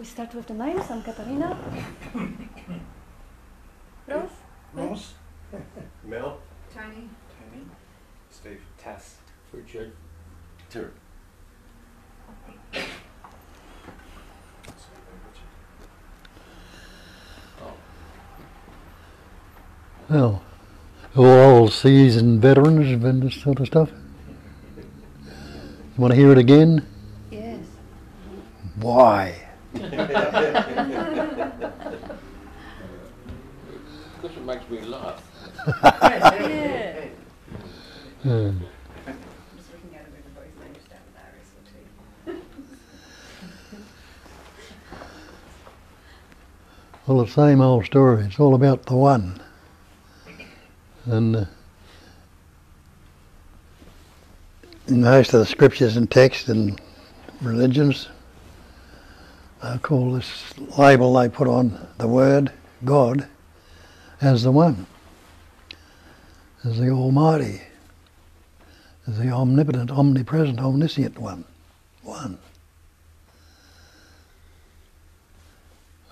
start with the names. I'm Katarina. Rose? Rose? Mel? Tony. Steve? Tess. Richard. Tur. Well, all seasoned veterans and this sort of stuff. You want to hear it again? Yes. Why? Because it makes me laugh. Yeah. I'm just looking at everybody's names down there, isn't it? Well, the same old story. It's all about the one. And in most of the scriptures and texts and religions, they call this label they put on the word, God, as the one, as the Almighty, as the omnipotent, omnipresent, omniscient one.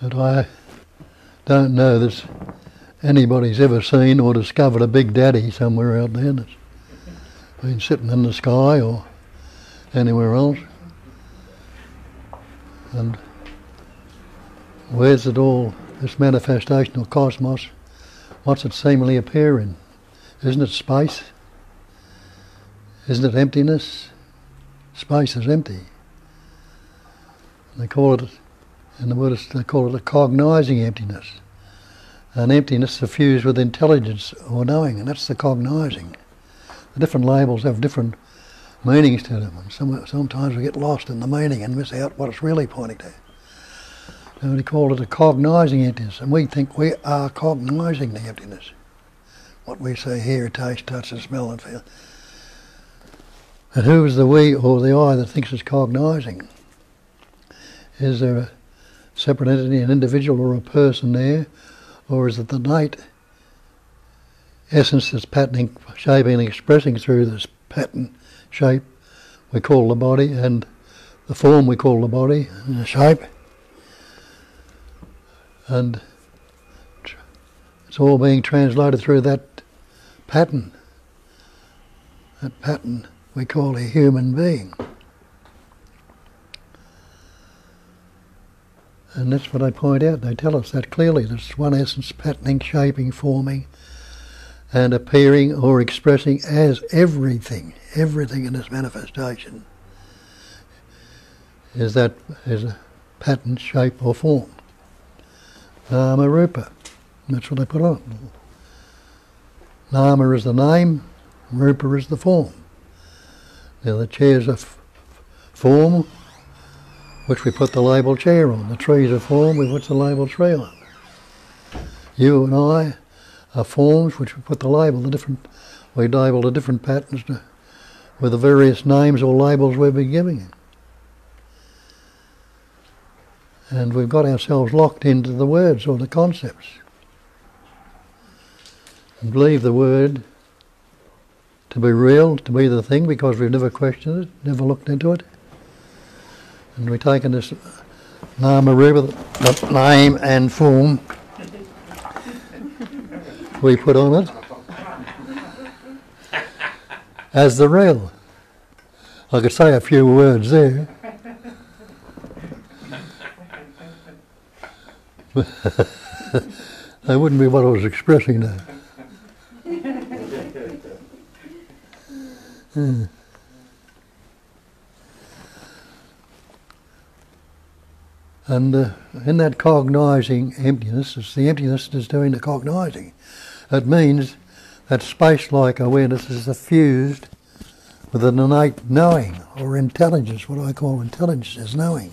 But I don't know that anybody's ever seen or discovered a big daddy somewhere out there that's been sitting in the sky or anywhere else. And where's it all, this manifestation of cosmos, what's it seemingly appear in? Isn't it space? Isn't it emptiness? Space is empty. They call it, in the Buddhists, they call it a cognizing emptiness. An emptiness suffused with intelligence or knowing, and that's the cognizing. The different labels have different meanings to them, and sometimes we get lost in the meaning and miss out what it's really pointing to. So we call it a cognizing emptiness, and we think we are cognizing the emptiness. What we say, hear, taste, touch and smell and feel. And who is the we or the I that thinks it's cognizing? Is there a separate entity, an individual or a person there? Or is it the innate essence that's patterning, shaping and expressing through this pattern, shape we call the body, and the form we call the body, and the shape? And it's all being translated through that pattern. That pattern we call a human being. And that's what they point out. They tell us that clearly. There's one essence patterning, shaping, forming, and appearing or expressing as everything. Everything in its manifestation is a pattern, shape, or form. Nama Rupa. That's what they put on. Nama is the name, Rupa is the form. Now the chair's a form, which we put the label chair on. The tree's a form, we put the label tree on. You and I are forms which we put the label, we label the different patterns with the various names or labels we've been giving it. And we've got ourselves locked into the words or the concepts. And believe the word to be real, to be the thing, because we've never questioned it, never looked into it. And we've taken this Nama Rupa, the name and form we put on it as the real. I could say a few words there. They wouldn't be what I was expressing now. And in that cognizing emptiness, it's the emptiness that's doing the cognizing. It means that space-like awareness is suffused with an innate knowing or intelligence. What I call intelligence is knowing.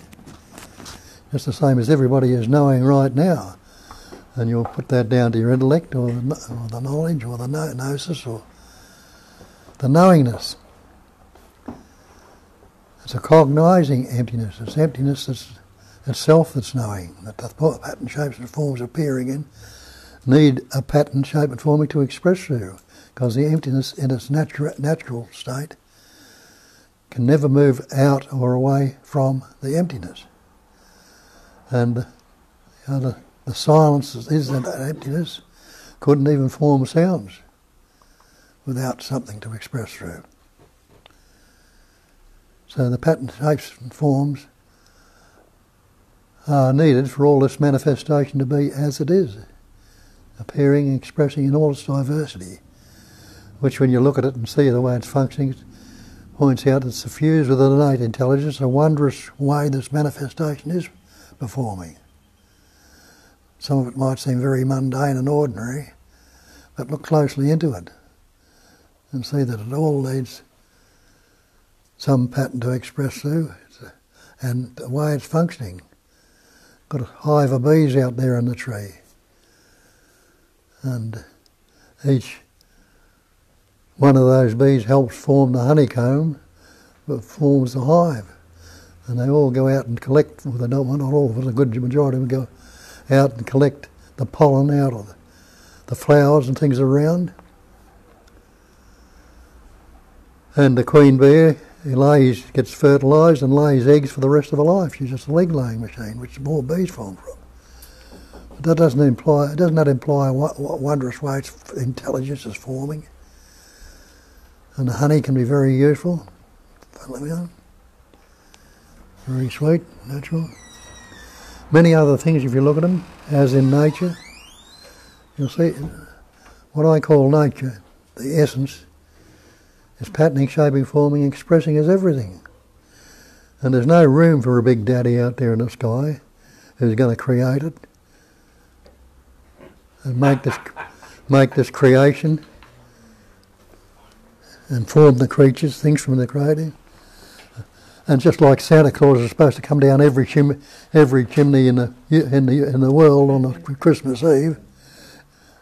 Just the same as everybody is knowing right now. And you'll put that down to your intellect or the knowledge or the gnosis or the knowingness. It's a cognizing emptiness. It's emptiness that's itself that's knowing, that the pattern, shapes and forms appearing in need a pattern, shape and forming to express through, because the emptiness in its natural state can never move out or away from the emptiness. And the silence is that emptiness couldn't even form sounds without something to express through. So the pattern shapes and forms are needed for all this manifestation to be as it is, appearing and expressing in all its diversity, which when you look at it and see the way it's functioning, it points out it's suffused with an innate intelligence, a wondrous way this manifestation is performing. Some of it might seem very mundane and ordinary, but look closely into it and see that it all needs some pattern to express through, and the way it's functioning. Got a hive of bees out there in the tree, and each one of those bees helps form the honeycomb that forms the hive, and they all go out and collect, well, not all of it, a good majority of them go out and collect the pollen out of the flowers and things around. And the queen bee gets fertilised and lays eggs for the rest of her life. She's just a egg-laying machine, which more bees form from. But that doesn't that imply what wondrous way its intelligence is forming? And the honey can be very useful. Very sweet, natural. Many other things, if you look at them, as in nature, you'll see what I call nature, the essence, is patterning, shaping, forming, expressing as everything. And there's no room for a big daddy out there in the sky who's going to create it and make this creation and form the creatures, things from the creating. And just like Santa Claus is supposed to come down every chimney in the world on Christmas Eve,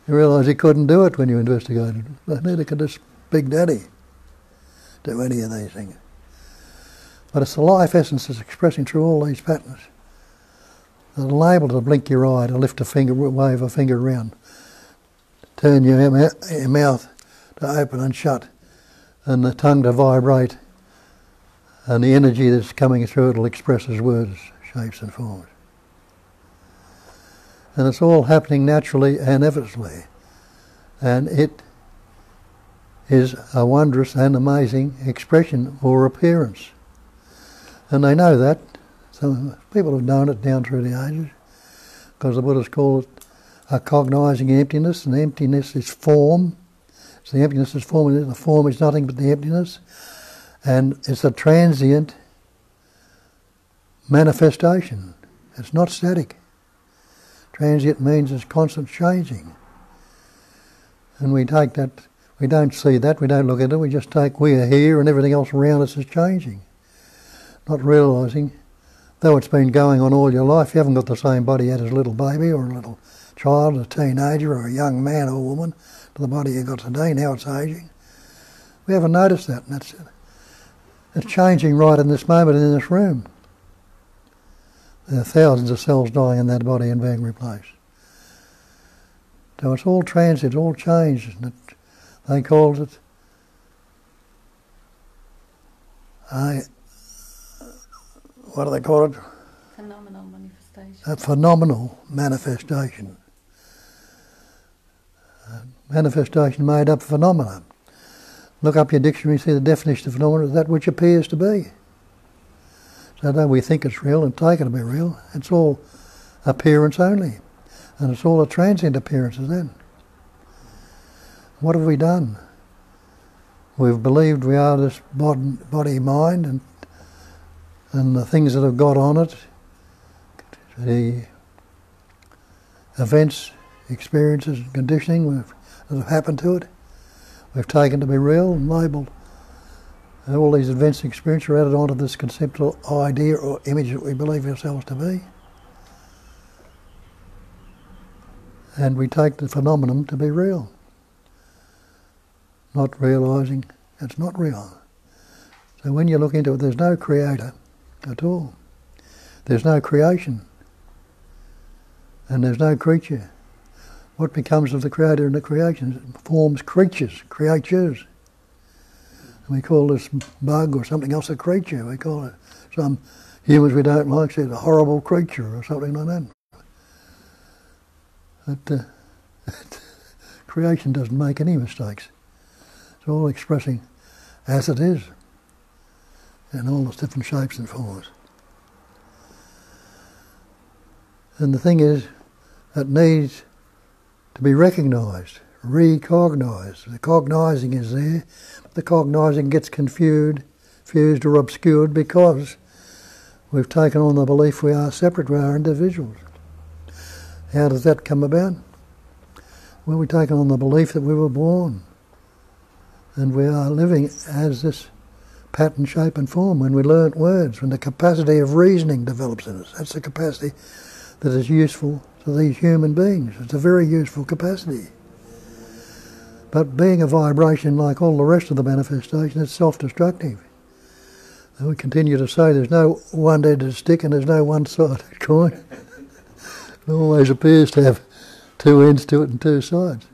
you realise he couldn't do it when you investigated. Neither could this big daddy do any of these things. But it's the life essence that's expressing through all these patterns. It'll enable to blink your eye, to lift a finger, wave a finger around, turn your mouth to open and shut, and the tongue to vibrate, and the energy that's coming through it will express as words, shapes and forms. And it's all happening naturally and effortlessly. And it is a wondrous and amazing expression or appearance. And they know that. Some people have known it down through the ages, because the Buddhists call it a cognising emptiness, and emptiness is form. So the emptiness is form, and the form is nothing but the emptiness. And it's a transient manifestation. It's not static. Transient means it's constant changing. And we take that, we don't see that, we don't look at it, we just take we are here and everything else around us is changing. Not realising, though it's been going on all your life, you haven't got the same body you had as a little baby or a little child, a teenager or a young man or woman, to the body you got today. Now it's aging. We haven't noticed that, and that's it. It's changing right in this moment and in this room. There are thousands of cells dying in that body and being replaced. So it's all transient, all changed. And they called it what do they call it? Phenomenal manifestation. A phenomenal manifestation. Manifestation made up phenomena. Look up your dictionary, see the definition of phenomena is that which appears to be. So though we think it's real and take it to be real, it's all appearance only. And it's all a transient appearances then. What have we done? We've believed we are this body, mind, and the things that have got on it, the events, experiences, and conditioning that have happened to it, we've taken to be real and labelled. And all these events and experiences are added onto this conceptual idea or image that we believe ourselves to be. And we take the phenomenon to be real. Not realising it's not real. So when you look into it, there's no creator at all. There's no creation. And there's no creature. What becomes of the creator and the creation? It forms creatures. And we call this bug or something else a creature. We call it some humans we don't like said a horrible creature or something like that. But creation doesn't make any mistakes. It's all expressing as it is in all its different shapes and forms. And the thing is, it needs to be recognised, recognised. The cognising is there, but the cognising gets confused or obscured because we've taken on the belief we are separate, we are individuals. How does that come about? Well, we've taken on the belief that we were born and we are living as this pattern, shape and form when we learnt words, when the capacity of reasoning develops in us. That's the capacity that is useful to these human beings. It's a very useful capacity. But being a vibration like all the rest of the manifestation, it's self-destructive. And we continue to say there's no one-ended stick and there's no one-sided coin. It always appears to have two ends to it and two sides.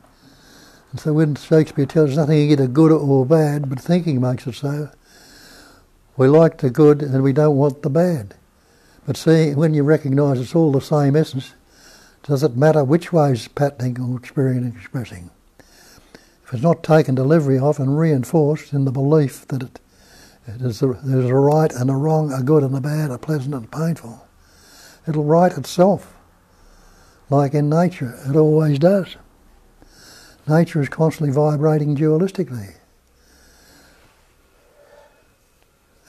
And so when Shakespeare tells us nothing either good or bad, but thinking makes it so, we like the good and we don't want the bad. But see, when you recognise it's all the same essence, does it matter which way is patterning or expressing? If it's not taken delivery of and reinforced in the belief that there's a right and a wrong, a good and a bad, a pleasant and painful, it'll right itself. Like in nature, it always does. Nature is constantly vibrating dualistically.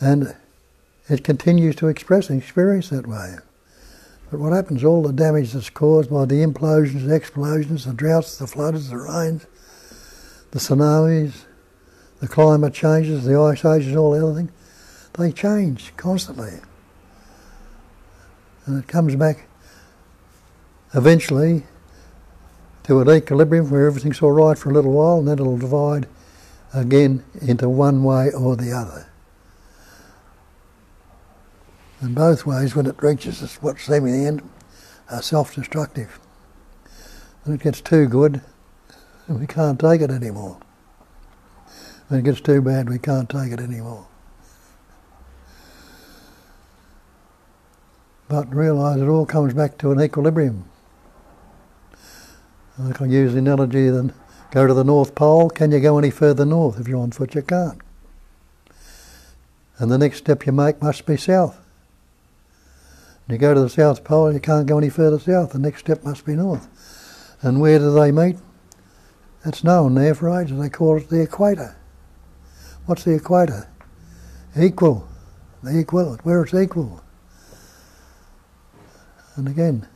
And it continues to express and experience that way. But what happens, all the damage that's caused by the implosions, the explosions, the droughts, the floods, the rains, the tsunamis, the climate changes, the ice ages, all the other things, they change constantly. And it comes back eventually to an equilibrium where everything's all right for a little while, and then it'll divide again into one way or the other. And both ways, when it reaches what's seeming the end, are self-destructive. When it gets too good, we can't take it anymore. When it gets too bad, we can't take it anymore. But realise it all comes back to an equilibrium. I can use the analogy then, go to the North Pole, can you go any further north? If you're on foot, you can't. And the next step you make must be south. You go to the South Pole, you can't go any further south, the next step must be north. And where do they meet? It's known there for ages, they call it the Equator. What's the Equator? Equal, the equivalent, where it's equal. And again,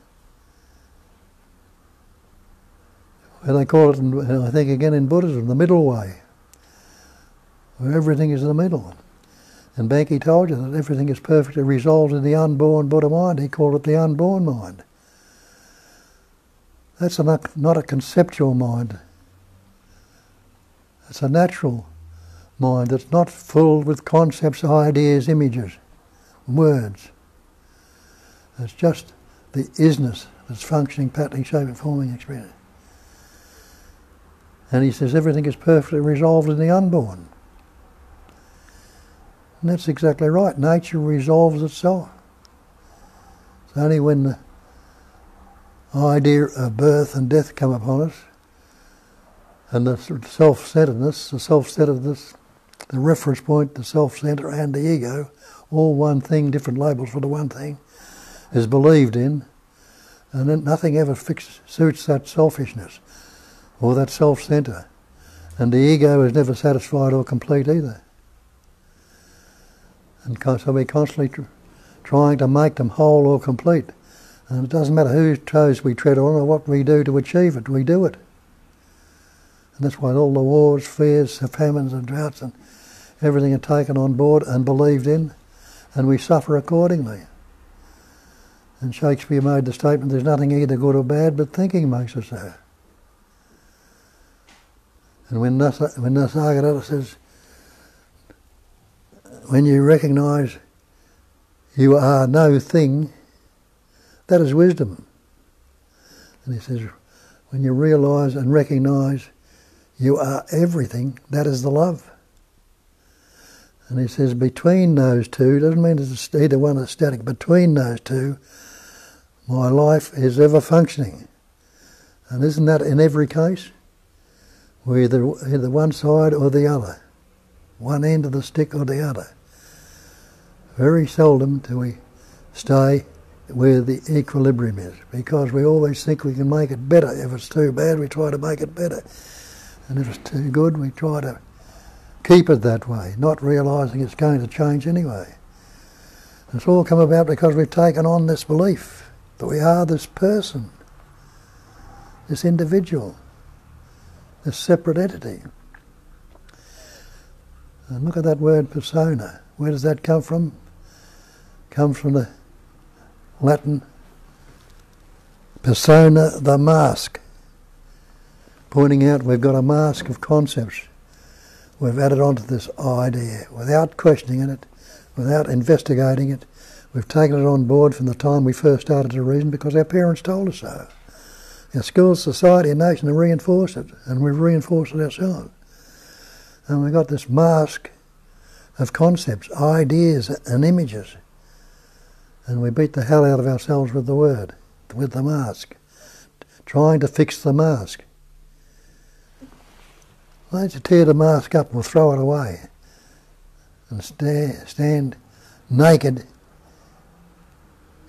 where they call it, I think again in Buddhism, the middle way, where everything is in the middle. And Benki told you that everything is perfectly resolved in the unborn Buddha mind. He called it the unborn mind. That's not a conceptual mind. It's a natural mind that's not filled with concepts, ideas, images, words. It's just the isness that's functioning, patterning, shaping, forming experience. And he says everything is perfectly resolved in the unborn. And that's exactly right. Nature resolves itself. It's only when the idea of birth and death come upon us, and the self-centeredness, the reference point, the self-center and the ego, all one thing, different labels for the one thing, is believed in, and then nothing ever suits that selfishness or that self-center. And the ego is never satisfied or complete either. And so we're constantly trying to make them whole or complete. And it doesn't matter whose toes we tread on or what we do to achieve it, we do it. And that's why all the wars, fears, famines and droughts and everything are taken on board and believed in, and we suffer accordingly. And Shakespeare made the statement, there's nothing either good or bad, but thinking makes it so. And when Nisargadatta says, when you recognise you are no thing, that is wisdom. And he says, when you realise and recognise you are everything, that is the love. And he says between those two, doesn't mean it's either one is static, between those two, my life is ever functioning. And isn't that in every case? We're either one side or the other, one end of the stick or the other. Very seldom do we stay where the equilibrium is, because we always think we can make it better. If it's too bad, we try to make it better. And if it's too good, we try to keep it that way, not realising it's going to change anyway. It's all come about because we've taken on this belief that we are this person, this individual, this separate entity. And look at that word persona. Where does that come from? It comes from the Latin persona, the mask, pointing out we've got a mask of concepts we've added onto this idea without questioning it, without investigating it. We've taken it on board from the time we first started to reason because our parents told us so. Our schools, society and nation have reinforced it, and we've reinforced it ourselves. And we've got this mask of concepts, ideas and images, and we beat the hell out of ourselves with the word, with the mask, trying to fix the mask. Why don't you tear the mask up or throw it away and stand naked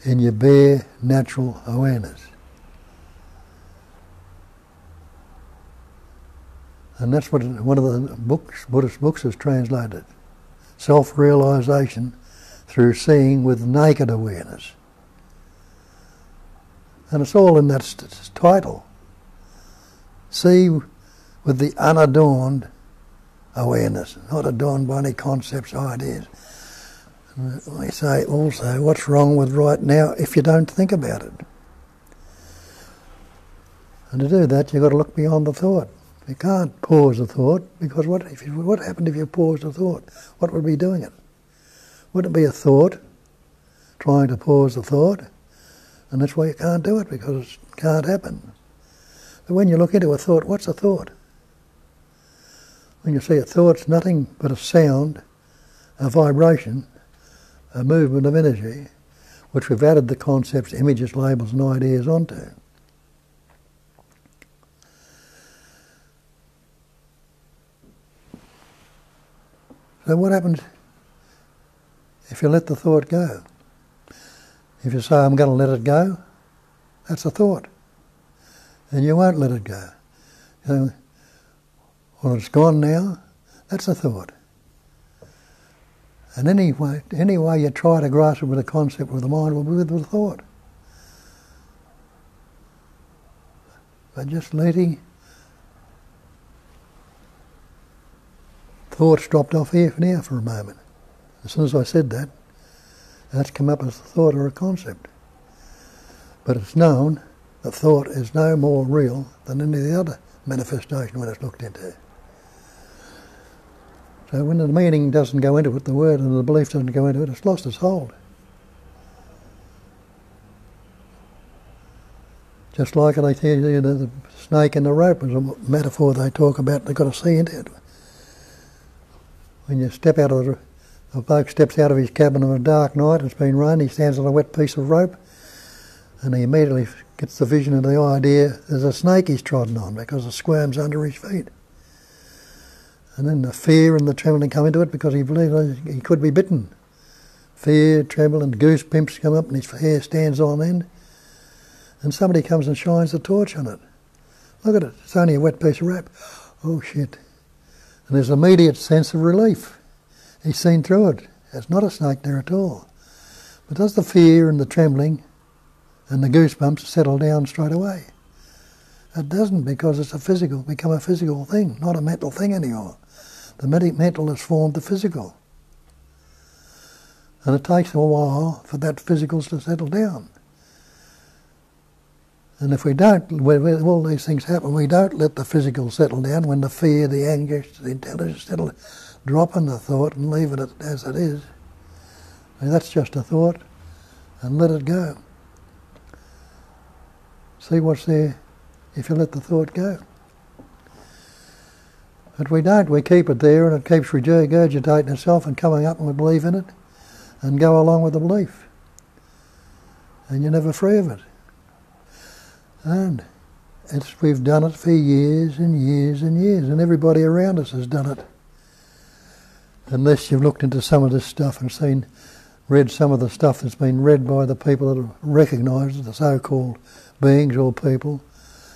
in your bare natural awareness? And that's what one of the books, Buddhist books, has translated. Self-realisation through seeing with naked awareness. And it's all in that title. See with the unadorned awareness, not adorned by any concepts, ideas. And we say also, what's wrong with right now if you don't think about it? And to do that, you've got to look beyond the thought. You can't pause a thought, because what happened if you paused a thought? What would be doing it? Would it be a thought, trying to pause the thought? And that's why you can't do it, because it can't happen. But when you look into a thought, what's a thought? When you see a thought's nothing but a sound, a vibration, a movement of energy, which we've added the concepts, images, labels and ideas onto. So what happens if you let the thought go? If you say, I'm going to let it go, that's a thought. And you won't let it go. Well, it's gone now, that's a thought. And any way you try to grasp it with a concept with the mind will be with a thought. But just letting thoughts dropped off here now for a moment. As soon as I said that, that's come up as a thought or a concept. But it's known that thought is no more real than any of the other manifestation when it's looked into. So when the meaning doesn't go into it, the word and the belief doesn't go into it, it's lost its hold. Just like they tell you the snake and the rope is a metaphor they talk about, they've got to see into it. When you step out of a bloke steps out of his cabin on a dark night, it's been rain, he stands on a wet piece of rope, and he immediately gets the vision of the idea there's a snake he's trodden on because it squirms under his feet. And then the fear and the trembling come into it because he believes he could be bitten. Fear, tremble and goose pimps come up and his hair stands on end. And somebody comes and shines the torch on it. Look at it, it's only a wet piece of rope. Oh shit. And there's an immediate sense of relief. He's seen through it. There's not a snake there at all. But does the fear and the trembling and the goosebumps settle down straight away? It doesn't, because it's become a physical thing, not a mental thing anymore. The mental has formed the physical. And it takes a while for that physical to settle down. And if we don't, when all these things happen, we don't let the physical settle down, when the fear, the anger, the intelligence settle, drop in the thought and leave it as it is. And that's just a thought, and let it go. See what's there if you let the thought go. But we don't. We keep it there, and it keeps regurgitating itself and coming up, and we believe in it and go along with the belief. And you're never free of it. And we've done it for years and years and years, and everybody around us has done it. Unless you've looked into some of this stuff and read some of the stuff that's been read by the people that have recognised, the so-called beings or people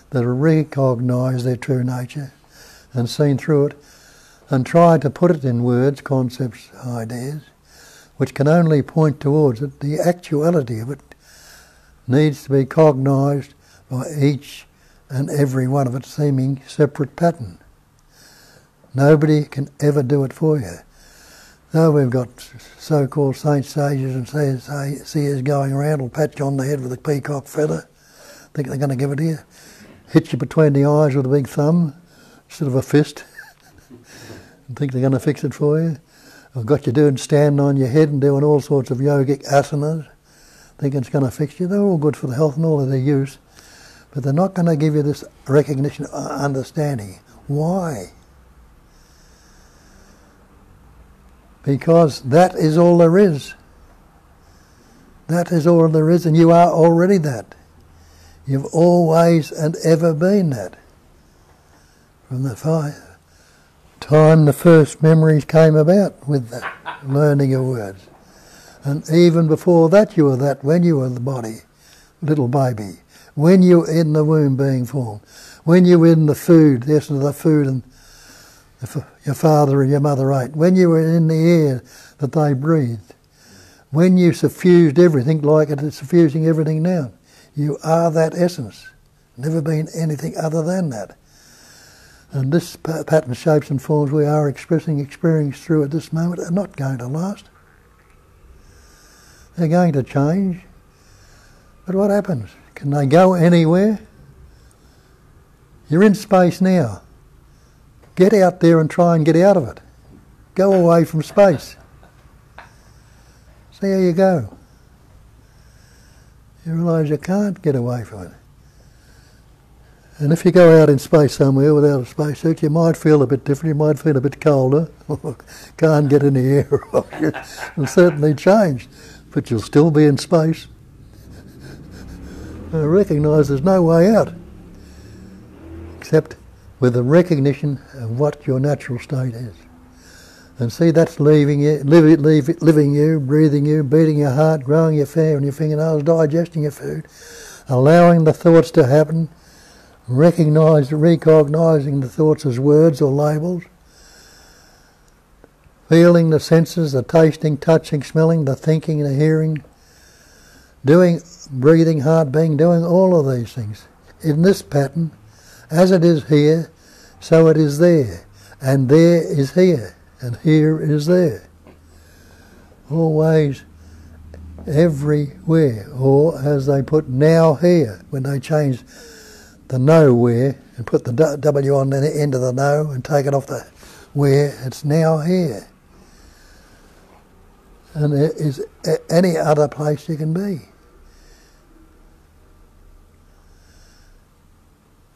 that have recognised their true nature and seen through it and tried to put it in words, concepts, ideas, which can only point towards it. The actuality of it needs to be cognised by each and every one of its seeming separate pattern. Nobody can ever do it for you. Though we've got so-called saints, sages and seers going around, will pat you on the head with a peacock feather, think they're going to give it to you, hit you between the eyes with a big thumb instead of a fist, and think they're going to fix it for you. I've got you standing on your head and doing all sorts of yogic asanas, thinking it's going to fix you. They're all good for the health and all of their use, but they're not going to give you this recognition, understanding. Why? Because that is all there is. That is all there is, and you are already that. You've always and ever been that. From the time the first memories came about with that learning of words. And even before that you were that, when you were the body, little baby. When you were in the womb being formed. When you were in the food, the essence of the food and your father and your mother ate. When you were in the air that they breathed. When you suffused everything like it is suffusing everything now. You are that essence. Never been anything other than that. And this pattern, shapes and forms we are experiencing through at this moment are not going to last. They're going to change. But what happens? Can they go anywhere? You're in space now. Get out there and try and get out of it. Go away from space. See how you go. You realise you can't get away from it. And if you go out in space somewhere without a spacesuit, you might feel a bit different, you might feel a bit colder, can't get any air off you. It'll certainly change, but you'll still be in space. I recognise there's no way out, except with the recognition of what your natural state is. And see, that's living you, breathing you, beating your heart, growing your hair and your fingernails, digesting your food, allowing the thoughts to happen, recognising the thoughts as words or labels, feeling the senses, the tasting, touching, smelling, the thinking, the hearing, doing, breathing, heart being, doing all of these things. In this pattern, as it is here, so it is there, and there is here, and here is there. Always, everywhere, or as they put now here, when they change the nowhere and put the W on the end of the no and take it off the where, it's now here. And there is any other place you can be.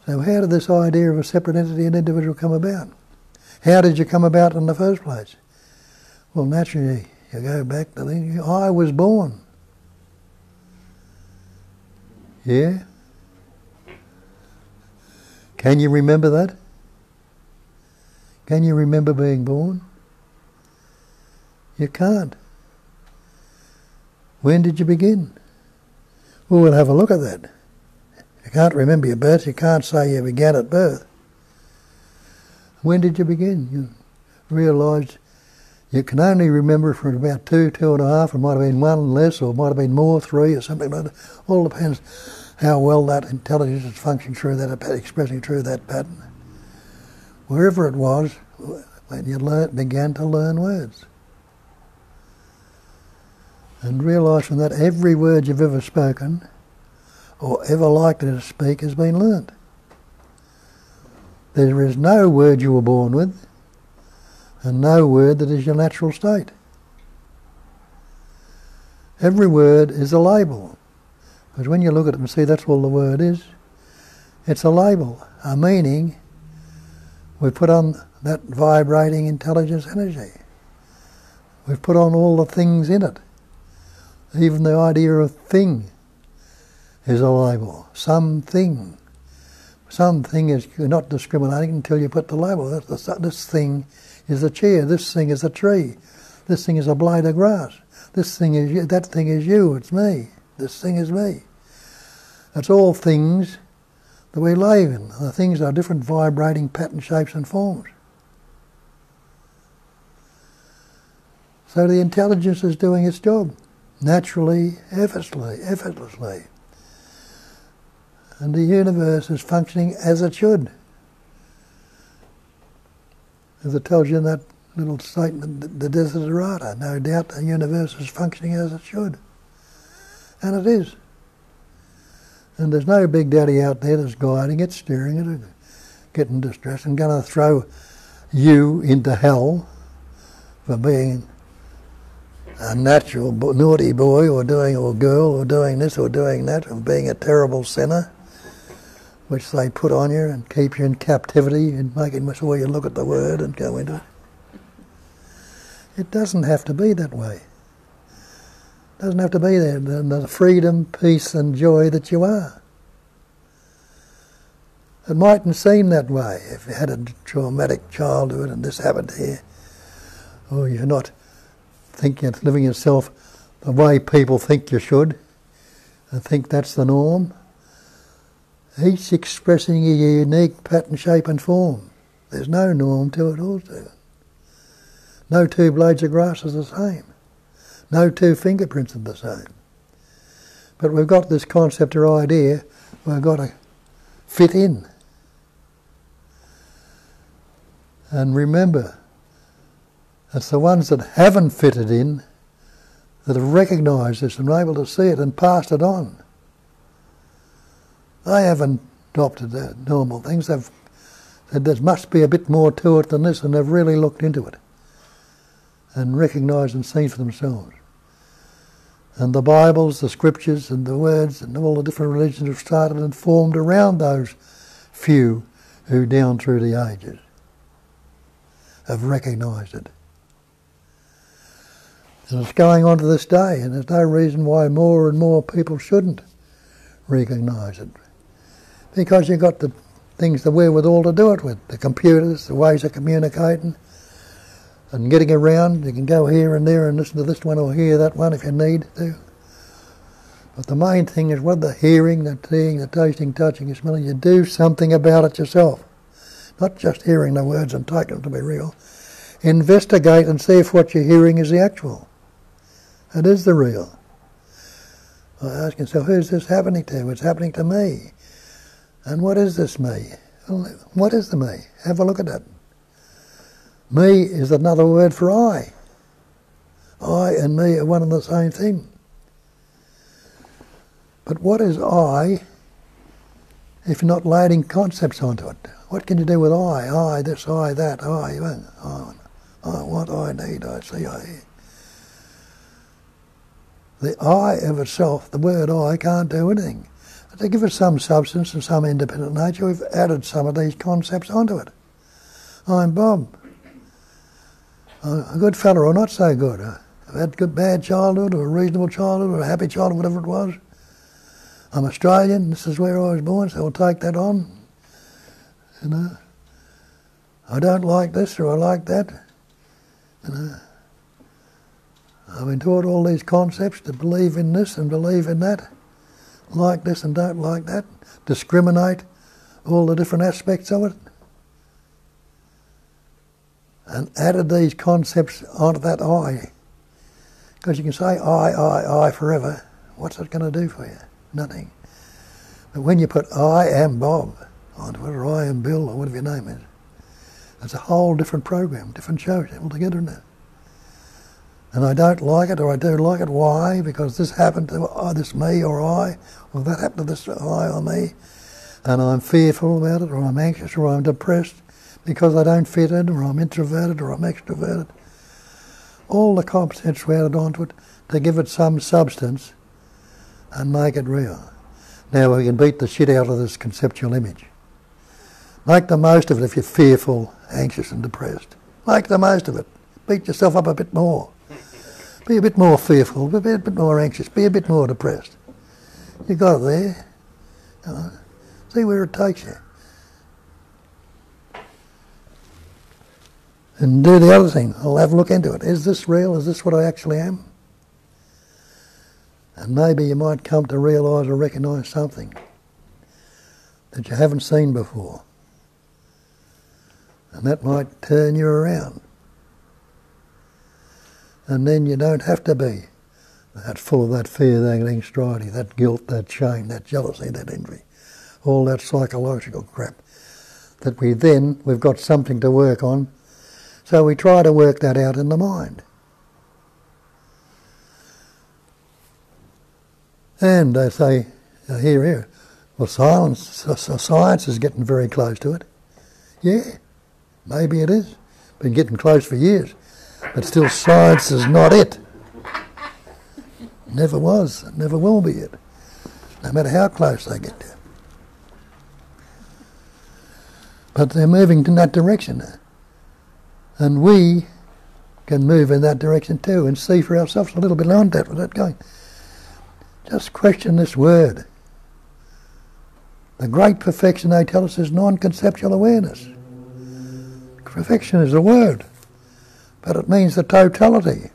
So how did this idea of a separate entity and individual come about? How did you come about in the first place? Well, naturally, you go back to the I was born. Yeah? Can you remember that? Can you remember being born? You can't. When did you begin? Well, we'll have a look at that. You can't remember your birth, you can't say you began at birth. When did you begin? You realised you can only remember from about 2.5, it might have been 1 less, or it might have been more, 3 or something like that. All depends how well that intelligence is functioning through that, expressing through that pattern. Wherever it was, when you began to learn words. And realise from that every word you've ever spoken, or ever likely to speak, has been learnt. There is no word you were born with, and no word that is your natural state. Every word is a label. Because when you look at it and see that's all the word is, it's a label, a meaning we put on that vibrating intelligence energy. We've put on all the things in it. Even the idea of thing is a label. Something. Something is, you're not discriminating until you put the label. This thing is a chair. This thing is a tree. This thing is a blade of grass. This thing is you. That thing is you. It's me. This thing is me. It's all things that we live in. The things are different vibrating pattern, shapes and forms. So the intelligence is doing its job, naturally, effortlessly. And the universe is functioning as it should. As it tells you in that little statement, the desiderata, no doubt the universe is functioning as it should. And it is. And there's no big daddy out there that's guiding it, steering it, getting distressed and going to throw you into hell for being a natural naughty boy or girl or doing this or doing that, or being a terrible sinner, which they put on you and keep you in captivity and making sure you look at the word and go into it. It doesn't have to be that way. It doesn't have to be there. The freedom, peace and joy that you are. It mightn't seem that way if you had a traumatic childhood and this happened here, or you're not thinking, living yourself the way people think you should, and think that's the norm. Each expressing a unique pattern, shape and form. There's no norm to it also. No two blades of grass are the same. No two fingerprints are the same. But we've got this concept or idea, we've got to fit in. And remember, it's the ones that haven't fitted in that have recognised this and are able to see it and passed it on. They haven't adopted the normal things. They've said there must be a bit more to it than this, and they've really looked into it and recognised and seen for themselves. And the Bibles, the scriptures and the words and all the different religions have started and formed around those few who down through the ages have recognised it. And it's going on to this day, and there's no reason why more and more people shouldn't recognise it. Because you've got the things, the wherewithal to do it with, the computers, the ways of communicating and getting around. You can go here and there and listen to this one or hear that one if you need to. But the main thing is with the hearing, the seeing, the tasting, touching, and smelling, you do something about it yourself. Not just hearing the words and taking them to be real. Investigate and see if what you're hearing is the actual. It is the real. I ask yourself, who's this happening to? It's happening to me. And what is this me? Well, what is the me? Have a look at that. Me is another word for I. I and me are one and the same thing. But what is I if you're not loading concepts onto it? What can you do with I this, I that, I want, I need, I see, I hear. The I of itself, the word I, can't do anything. But to give it some substance and some independent nature, we've added some of these concepts onto it. I'm Bob. A good fella or not so good. I've had a good bad childhood or a reasonable childhood or a happy childhood, whatever it was. I'm Australian, this is where I was born, so I'll take that on. You know, I don't like this or I like that. You know, I've been taught all these concepts to believe in this and believe in that, like this and don't like that, discriminate all the different aspects of it, and added these concepts onto that I. Because you can say I forever. What's it going to do for you? Nothing. But when you put I am Bob onto it, or I am Bill, or whatever your name is, it's a whole different program, different show altogether, isn't it? And I don't like it, or I do like it. Why? Because this happened to this me or I, or that happened to this I or me, and I'm fearful about it, or I'm anxious, or I'm depressed because I don't fit in, or I'm introverted, or I'm extroverted. All the concepts were added onto it to give it some substance and make it real. Now we can beat the shit out of this conceptual image. Make the most of it if you're fearful, anxious and depressed. Make the most of it. Beat yourself up a bit more. Be a bit more fearful, be a bit more anxious, be a bit more depressed. You got it there. You know, see where it takes you. And do the other thing. I'll have a look into it. Is this real? Is this what I actually am? And maybe you might come to realise or recognise something that you haven't seen before. And that might turn you around. And then you don't have to be that full of that fear, that anxiety, that guilt, that shame, that jealousy, that envy, all that psychological crap. That we've got something to work on, so we try to work that out in the mind. And they say, here, well, science is getting very close to it. Yeah, maybe it is. Been getting close for years. But still science is not it. Never was, never will be it. No matter how close they get to. But they're moving in that direction. And we can move in that direction too and see for ourselves a little bit on that without going. Just question this word. The great perfection, they tell us, is non-conceptual awareness. Perfection is a word, but it means the totality,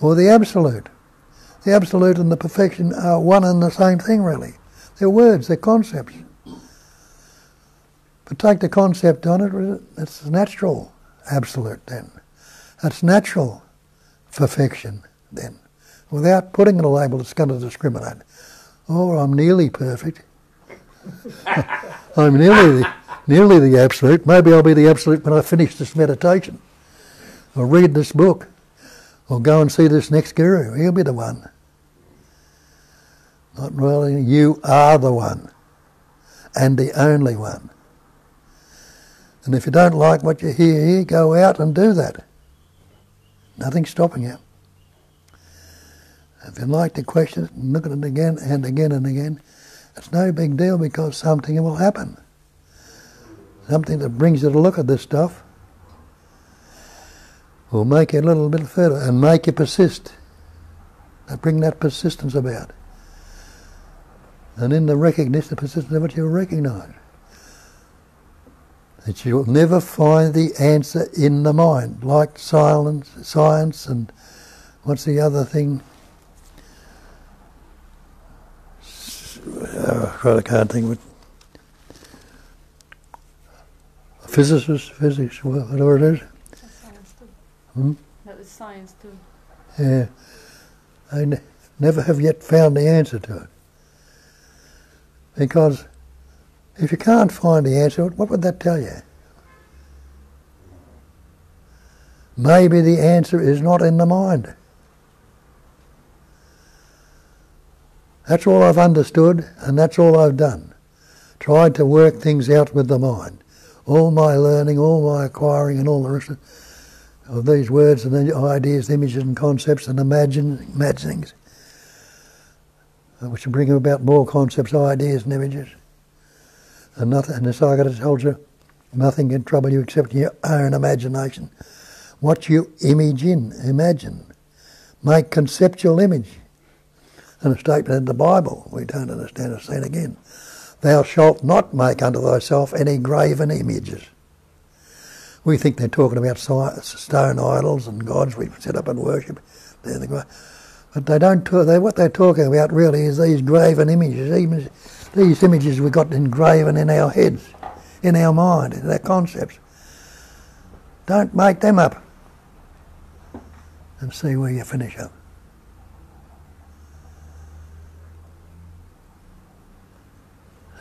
or the absolute. The absolute and the perfection are one and the same thing, really. They're words, they're concepts. But take the concept on it, it's natural absolute then. That's natural perfection then. Without putting in a label that's going to discriminate. Oh, I'm nearly perfect. I'm nearly the absolute. Maybe I'll be the absolute when I finish this meditation. Or read this book. Or go and see this next guru. He'll be the one. Not really. You are the one. And the only one. And if you don't like what you hear here, go out and do that. Nothing's stopping you. If you'd like to question it and look at it again and again and again, it's no big deal because something will happen. Something that brings you to look at this stuff will make you a little bit further and make you persist. And bring that persistence about. And in the recognition, the persistence of it, you'll recognise that you'll never find the answer in the mind, like science and what's the other thing? I can't think of it. Physics, whatever it is. That's science too. Hmm? That is science too. Yeah. They never have yet found the answer to it. Because if you can't find the answer, what would that tell you? Maybe the answer is not in the mind. That's all I've understood, and that's all I've done. Tried to work things out with the mind. All my learning, all my acquiring, and all the rest of these words and the ideas, images and concepts and imaginings, which will bring about more concepts, ideas and images. And nothing, and the psychologist tells you, nothing can trouble you except your own imagination. What you imagine. Make conceptual image. And a statement in the Bible, we don't understand it, say it again. Thou shalt not make unto thyself any graven images. We think they're talking about stone idols and gods we set up and worship. But they don't talk, what they're talking about really is these graven images. Even these images we've got engraven in our heads, in our mind, in our concepts. Don't make them up. And see where you finish up.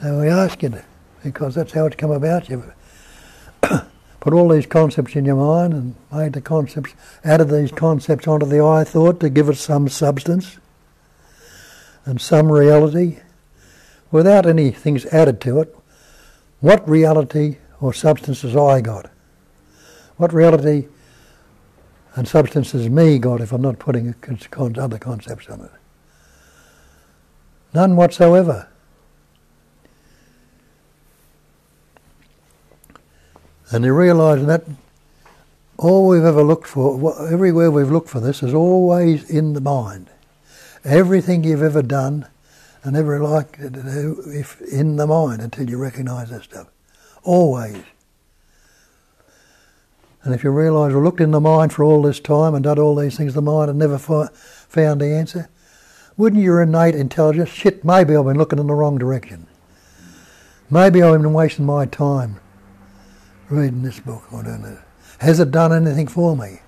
So we ask you to, because that's how it's come about. You put all these concepts in your mind and made the concepts, added these concepts onto the I thought to give it some substance and some reality. Without any things added to it, what reality or substance has I got? What reality and substance has me got if I'm not putting other concepts on it? None whatsoever. And you realise that all we've ever looked for, everywhere we've looked for this, is always in the mind. Everything you've ever done and ever liked to do, if in the mind, until you recognise that stuff. Always. And if you realise we looked in the mind for all this time and done all these things in the mind and never found the answer, wouldn't your innate intelligence, shit, maybe I've been looking in the wrong direction. Maybe I've been wasting my time reading this book or doing that. Has it done anything for me?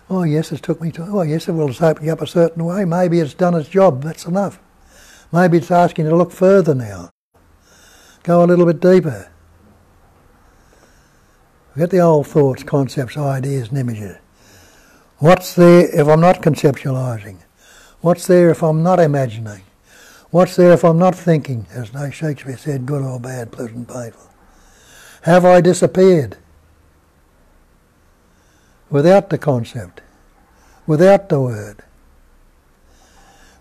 Oh yes, it's took me time. Oh yes, it will open you up a certain way. Maybe it's done its job, that's enough. Maybe it's asking you to look further now. Go a little bit deeper. Forget the old thoughts, concepts, ideas and images. What's there if I'm not conceptualising? What's there if I'm not imagining? What's there if I'm not thinking, as Shakespeare said, good or bad, pleasant, painful? Have I disappeared? Without the concept, without the word.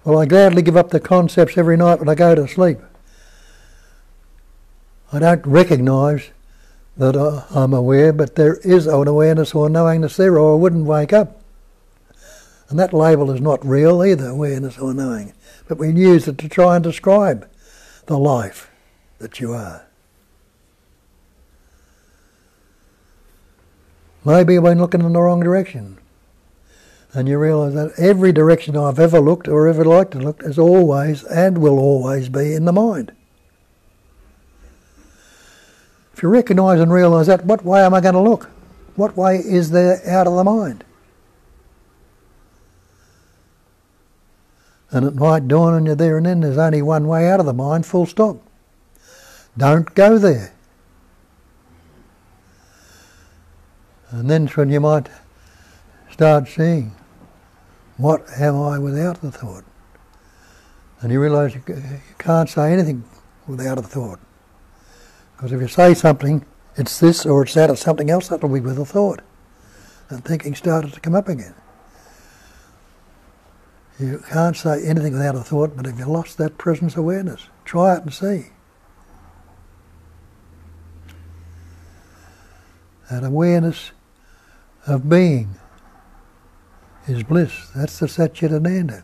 Well, I gladly give up the concepts every night when I go to sleep. I don't recognise that I'm aware, but there is an awareness or knowingness there, or I wouldn't wake up. And that label is not real either, awareness or knowing. But we use it to try and describe the life that you are. Maybe I've been looking in the wrong direction. And you realise that every direction I've ever looked or ever liked to look is always and will always be in the mind. If you recognise and realise that, what way am I going to look? What way is there out of the mind? And it might dawn on you there and then there's only one way out of the mind, full stop. Don't go there. And then when you might start seeing, what am I without the thought? And you realise you can't say anything without a thought. Because if you say something, it's this or it's that or something else, that'll be with a thought. And thinking started to come up again. You can't say anything without a thought, but if you lost that presence awareness, try it and see. That awareness of being is bliss. That's the Satchitananda.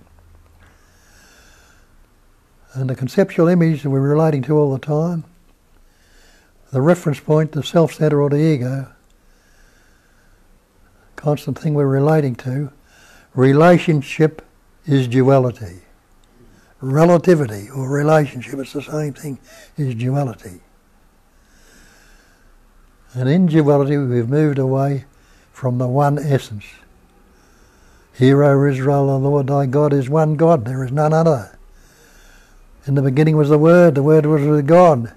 And the conceptual image that we're relating to all the time, the reference point, the self-centre or the ego, constant thing we're relating to, relationship is duality. Relativity or relationship, it's the same thing, is duality. And in duality we've moved away from the one essence. Hear, O Israel, the Lord thy God is one God, there is none other. In the beginning was the Word was with God.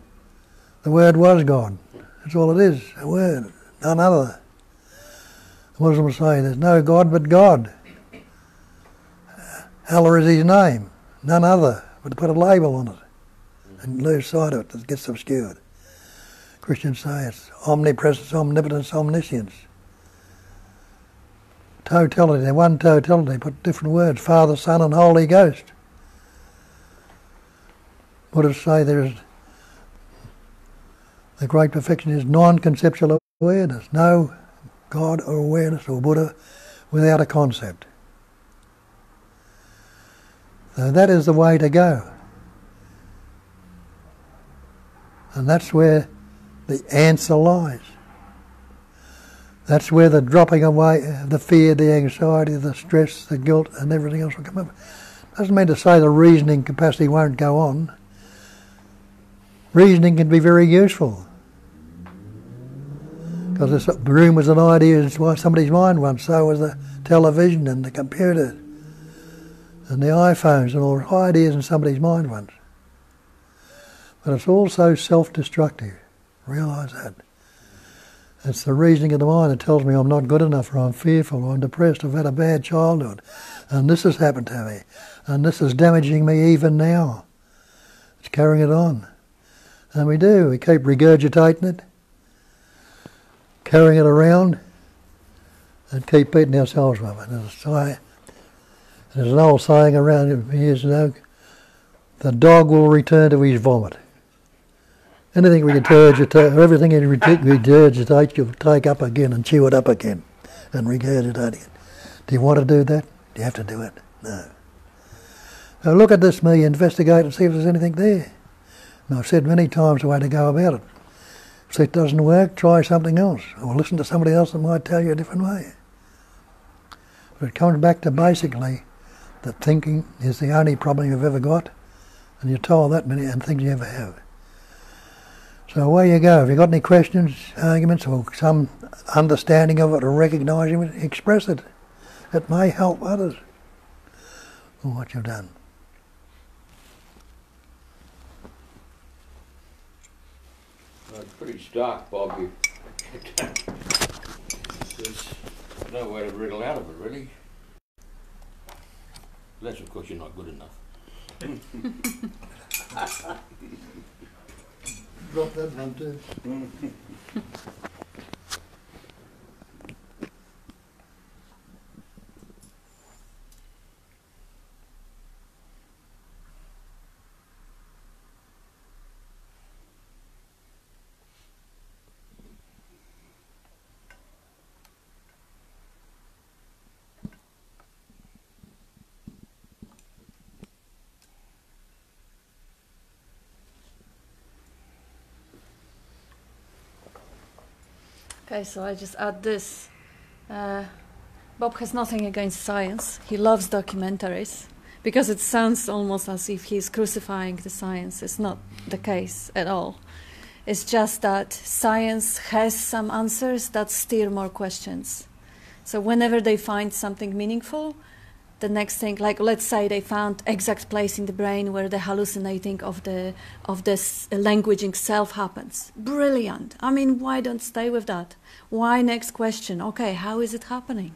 The Word was God. That's all it is, a word, none other. The Muslims say there's no God but God. Allah is his name, none other, but to put a label on it and lose sight of it, it gets obscured. Christians say it's omnipresence, omnipotence, omniscience. Totality, one totality, put different words, Father, Son and Holy Ghost. Buddhists say there is, the great perfection is non-conceptual awareness, no God or awareness or Buddha without a concept. So that is the way to go. And that's where the answer lies. That's where the dropping away of the fear, the anxiety, the stress, the guilt and everything else will come up. Doesn't mean to say the reasoning capacity won't go on. Reasoning can be very useful. Because this room was an idea in somebody's mind once, so was the television and the computer and the iPhones and all ideas in somebody's mind once. But it's also self-destructive. Realise that. It's the reasoning of the mind that tells me I'm not good enough, or I'm fearful, or I'm depressed, I've had a bad childhood, and this has happened to me, and this is damaging me even now. It's carrying it on. And we do. We keep regurgitating it, carrying it around, and keep beating ourselves with it. There's an old saying around years ago, the dog will return to his vomit. Anything we regurgitate, everything you regurgitate, you'll take up again and chew it up again and regurgitate it. Do you want to do that? Do you have to do it? No. Now look at this, me, investigate and see if there's anything there. And I've said many times the way to go about it. If it doesn't work, try something else, or listen to somebody else that might tell you a different way. But it comes back to basically that thinking is the only problem you've ever got, and you're told that many and things you ever have. So away you go. If you've got any questions, arguments, or some understanding of it or recognising it, express it. It may help others for what you've done. Well, it's pretty stark, Bob. There's no way to wriggle out of it, really. Unless, of course, you're not good enough. Drop that one too. Okay, so I just add this. Bob has nothing against science. He loves documentaries because it sounds almost as if he's crucifying the science. It's not the case at all. It's just that science has some answers that stir more questions. So whenever they find something meaningful, the next thing, like let's say they found exact place in the brain where the hallucinating of the languaging self happens. Brilliant. I mean, why don't stay with that? Why next question? Okay, how is it happening?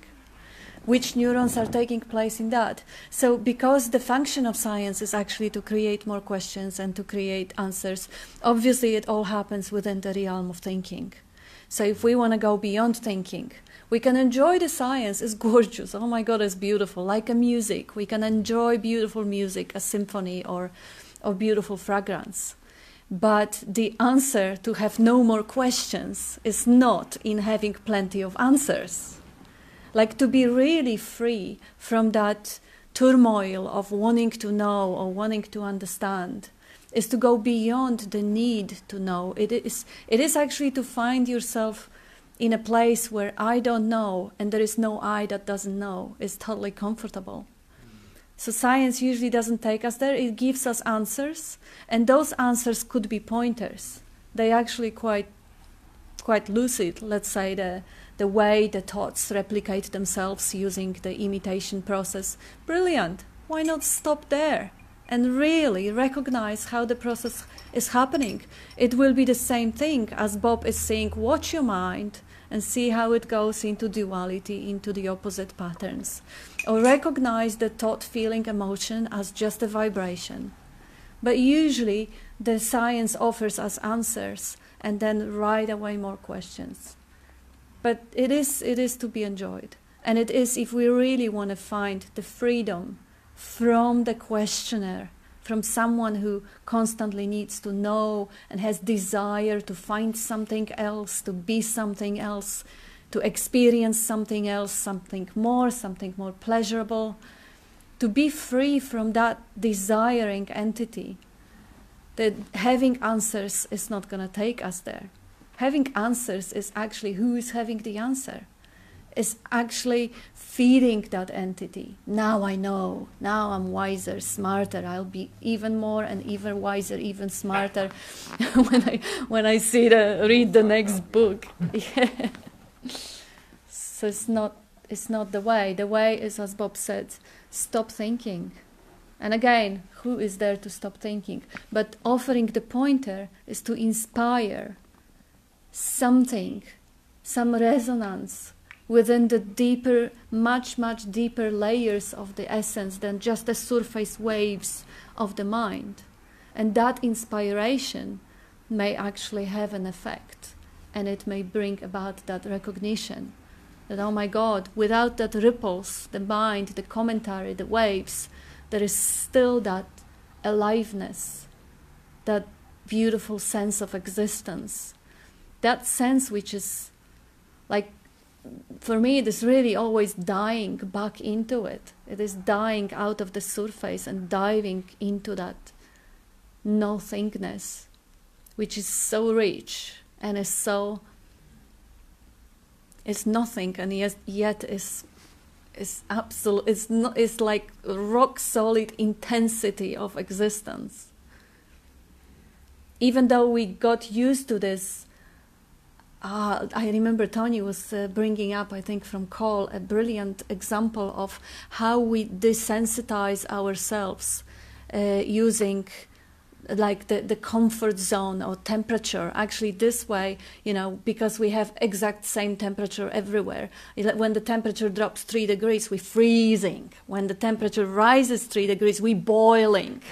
Which neurons are taking place in that? So because the function of science is actually to create more questions and to create answers, obviously it all happens within the realm of thinking. So if we want to go beyond thinking, we can enjoy the science. It's gorgeous. Oh my God, it's beautiful. Like a music. We can enjoy beautiful music, a symphony or beautiful fragrance. But the answer to have no more questions is not in having plenty of answers. Like to be really free from that turmoil of wanting to know or wanting to understand is to go beyond the need to know. It is actually to find yourself in a place where I don't know and there is no I that doesn't know. It's totally comfortable. So science usually doesn't take us there. It gives us answers, and those answers could be pointers. They actually quite lucid. Let's say the way the thoughts replicate themselves using the imitation process. Brilliant. Why not stop there and really recognize how the process is happening? It will be the same thing as Bob is saying, watch your mind and see how it goes into duality, into the opposite patterns. Or recognize the thought, feeling, emotion as just a vibration. But usually the science offers us answers and then right away more questions. But it is to be enjoyed. And it is if we really want to find the freedom from the questioner, from someone who constantly needs to know and has desire to find something else, to be something else, to experience something else, something more pleasurable, to be free from that desiring entity. That having answers is not going to take us there. Having answers is actually who is having the answer. Is actually feeding that entity. Now I know. Now I'm wiser, smarter. I'll be even more and even wiser, even smarter when I read the next book. Yeah. So it's not the way. The way is, as Bob said, stop thinking. And again, who is there to stop thinking? But offering the pointer is to inspire something, some resonance within the deeper, much deeper layers of the essence than just the surface waves of the mind. And that inspiration may actually have an effect, and it may bring about that recognition that, oh my God, without that ripples, the mind, the commentary, the waves, there is still that aliveness, that beautiful sense of existence. That sense which is like, for me, it is really always dying back into it. It is dying out of the surface and diving into that nothingness, which is so rich and is so, it's nothing, and yet is absolute. It's like rock solid intensity of existence. Even though we got used to this, I remember Tony was bringing up, I think from Cole, a brilliant example of how we desensitize ourselves using like the comfort zone or temperature. Actually this way, because we have exact same temperature everywhere. When the temperature drops 3 degrees, we're freezing. When the temperature rises 3 degrees, we're boiling.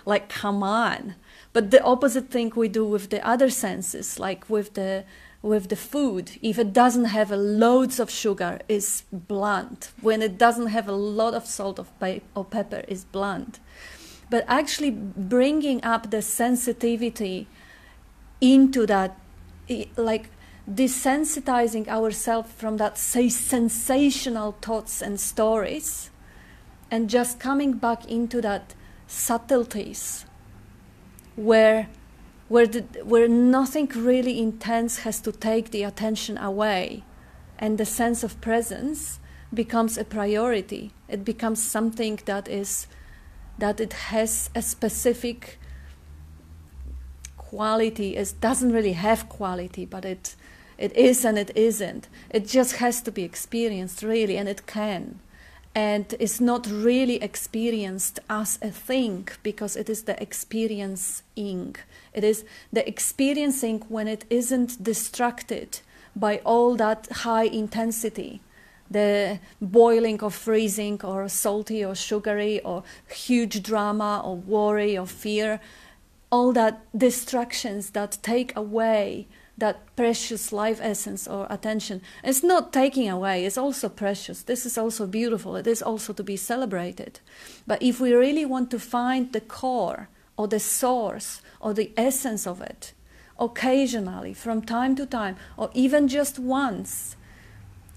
Like, come on. But the opposite thing we do with the other senses, like with the food. If it doesn't have loads of sugar, it's blunt. When it doesn't have a lot of salt or pepper, it's blunt. But actually bringing up the sensitivity into that, like desensitizing ourselves from that, say, sensational thoughts and stories, and just coming back into that subtleties where nothing really intense has to take the attention away, and the sense of presence becomes a priority. It becomes something that it has a specific quality. It doesn't really have quality, but it is and it isn't. It just has to be experienced, really, and it can. And it's not really experienced as a thing, because it is the experiencing. It is the experiencing when it isn't distracted by all that high intensity, the boiling or freezing or salty or sugary or huge drama or worry or fear, all that distractions that take away that precious life essence or attention. It's not taking away, it's also precious. This is also beautiful. It is also to be celebrated. But if we really want to find the core or the source or the essence of it, occasionally, from time to time, or even just once,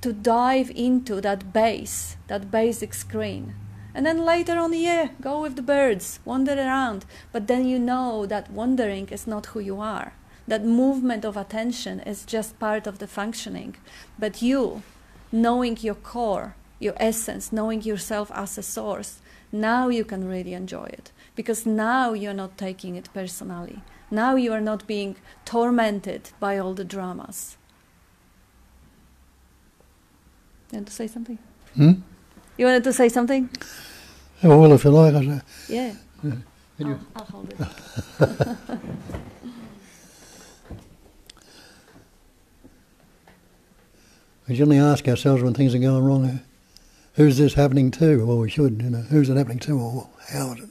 to dive into that base, that basic screen. And then later on, go with the birds, wander around. But then you know that wandering is not who you are. That movement of attention is just part of the functioning. But you, knowing your core, your essence, knowing yourself as a source, now you can really enjoy it. Because now you're not taking it personally. Now you are not being tormented by all the dramas. You want to say something? You wanted to say something? Oh, well, if you like, I say. Yeah. Yeah. I'll hold it. We generally ask ourselves when things are going wrong, who's this happening to? Well, we should, who's it happening to, or how is it?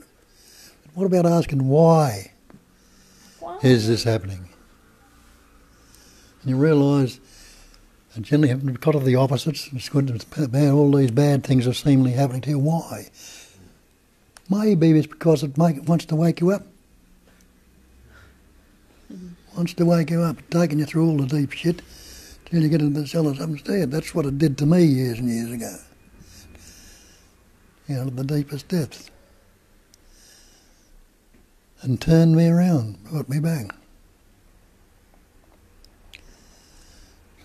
But what about asking why is this happening? And you realise that generally because of the opposites, it's good, it's bad, all these bad things are seemingly happening to you. Why? Maybe it's because it wants to wake you up. Wants to wake you up, taking you through all the deep shit till you get into the cellars upstairs. That's what it did to me years and years ago. The deepest depths. And turned me around, brought me back.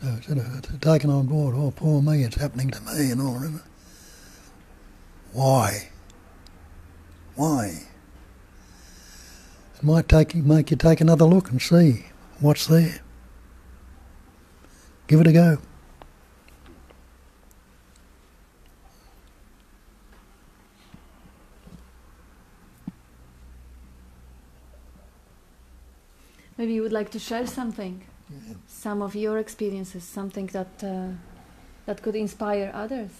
So instead of taking on board, oh, poor me, it's happening to me and all that. Why? Why? It might make you take another look and see what's there. Give it a go. Maybe you would like to share something, some of your experiences, something that that could inspire others.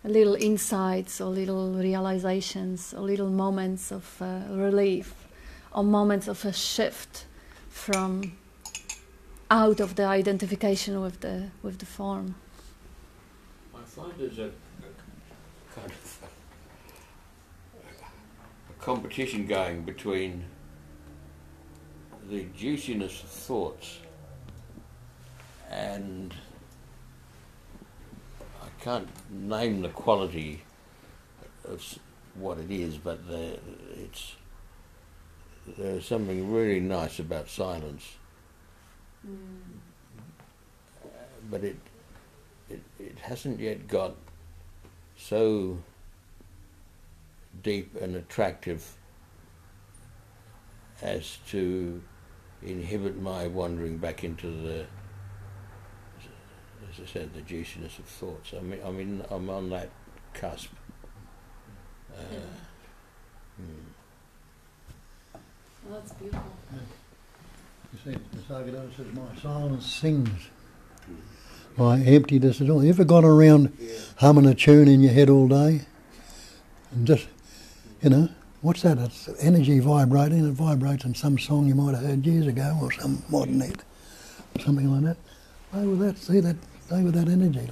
Little insights or little realizations or little moments of relief or moments of a shift from out of the identification with the form. I find there's a kind of a competition going between the juiciness of thoughts and I can't name the quality of what it is, but there's something really nice about silence. But it hasn't yet got so deep and attractive as to inhibit my wandering back into the, as I said, the juiciness of thoughts. I'm on that cusp. Well, that's beautiful. You see, the Sagadawa says, my silence sings. My emptiness is all. You ever gone around humming a tune in your head all day? And just, what's that? It's energy vibrating. It vibrates in some song you might have heard years ago or some modern hit or something like that. Play with that, see that, play with that energy.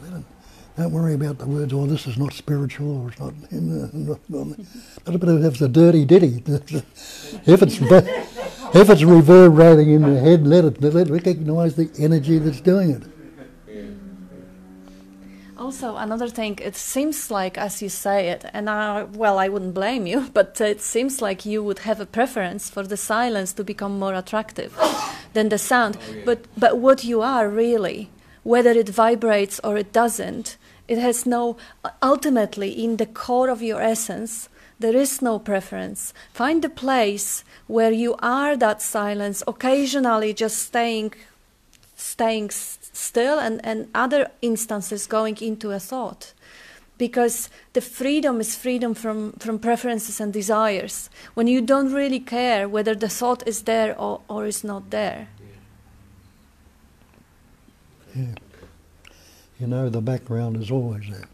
Don't worry about the words, this is not spiritual or it's not... But if it's a dirty ditty, if it's reverberating in the head, let it recognise the energy that's doing it. Also, another thing, it seems like, as you say it, and I wouldn't blame you, but it seems like you would have a preference for the silence to become more attractive than the sound. But what you are really, whether it vibrates or it doesn't, it has no, ultimately, in the core of your essence, there is no preference. Find a place where you are that silence, occasionally just staying still, and other instances going into a thought, because the freedom is freedom from preferences and desires, when you don't really care whether the thought is there or is not there. Yeah. The background is always there.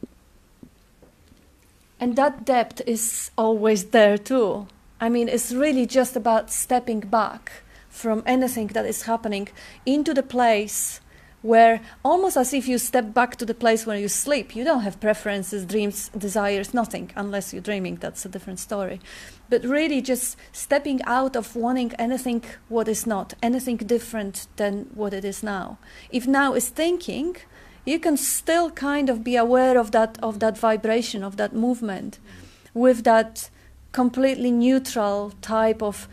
And that depth is always there too. It's really just about stepping back from anything that is happening into the place where, almost as if you step back to the place where you sleep, you don't have preferences, dreams, desires, nothing, unless you're dreaming, that's a different story. But really just stepping out of wanting anything what is not, anything different than what it is now. If now is thinking, you can still kind of be aware of that vibration, of that movement, with that completely neutral type of...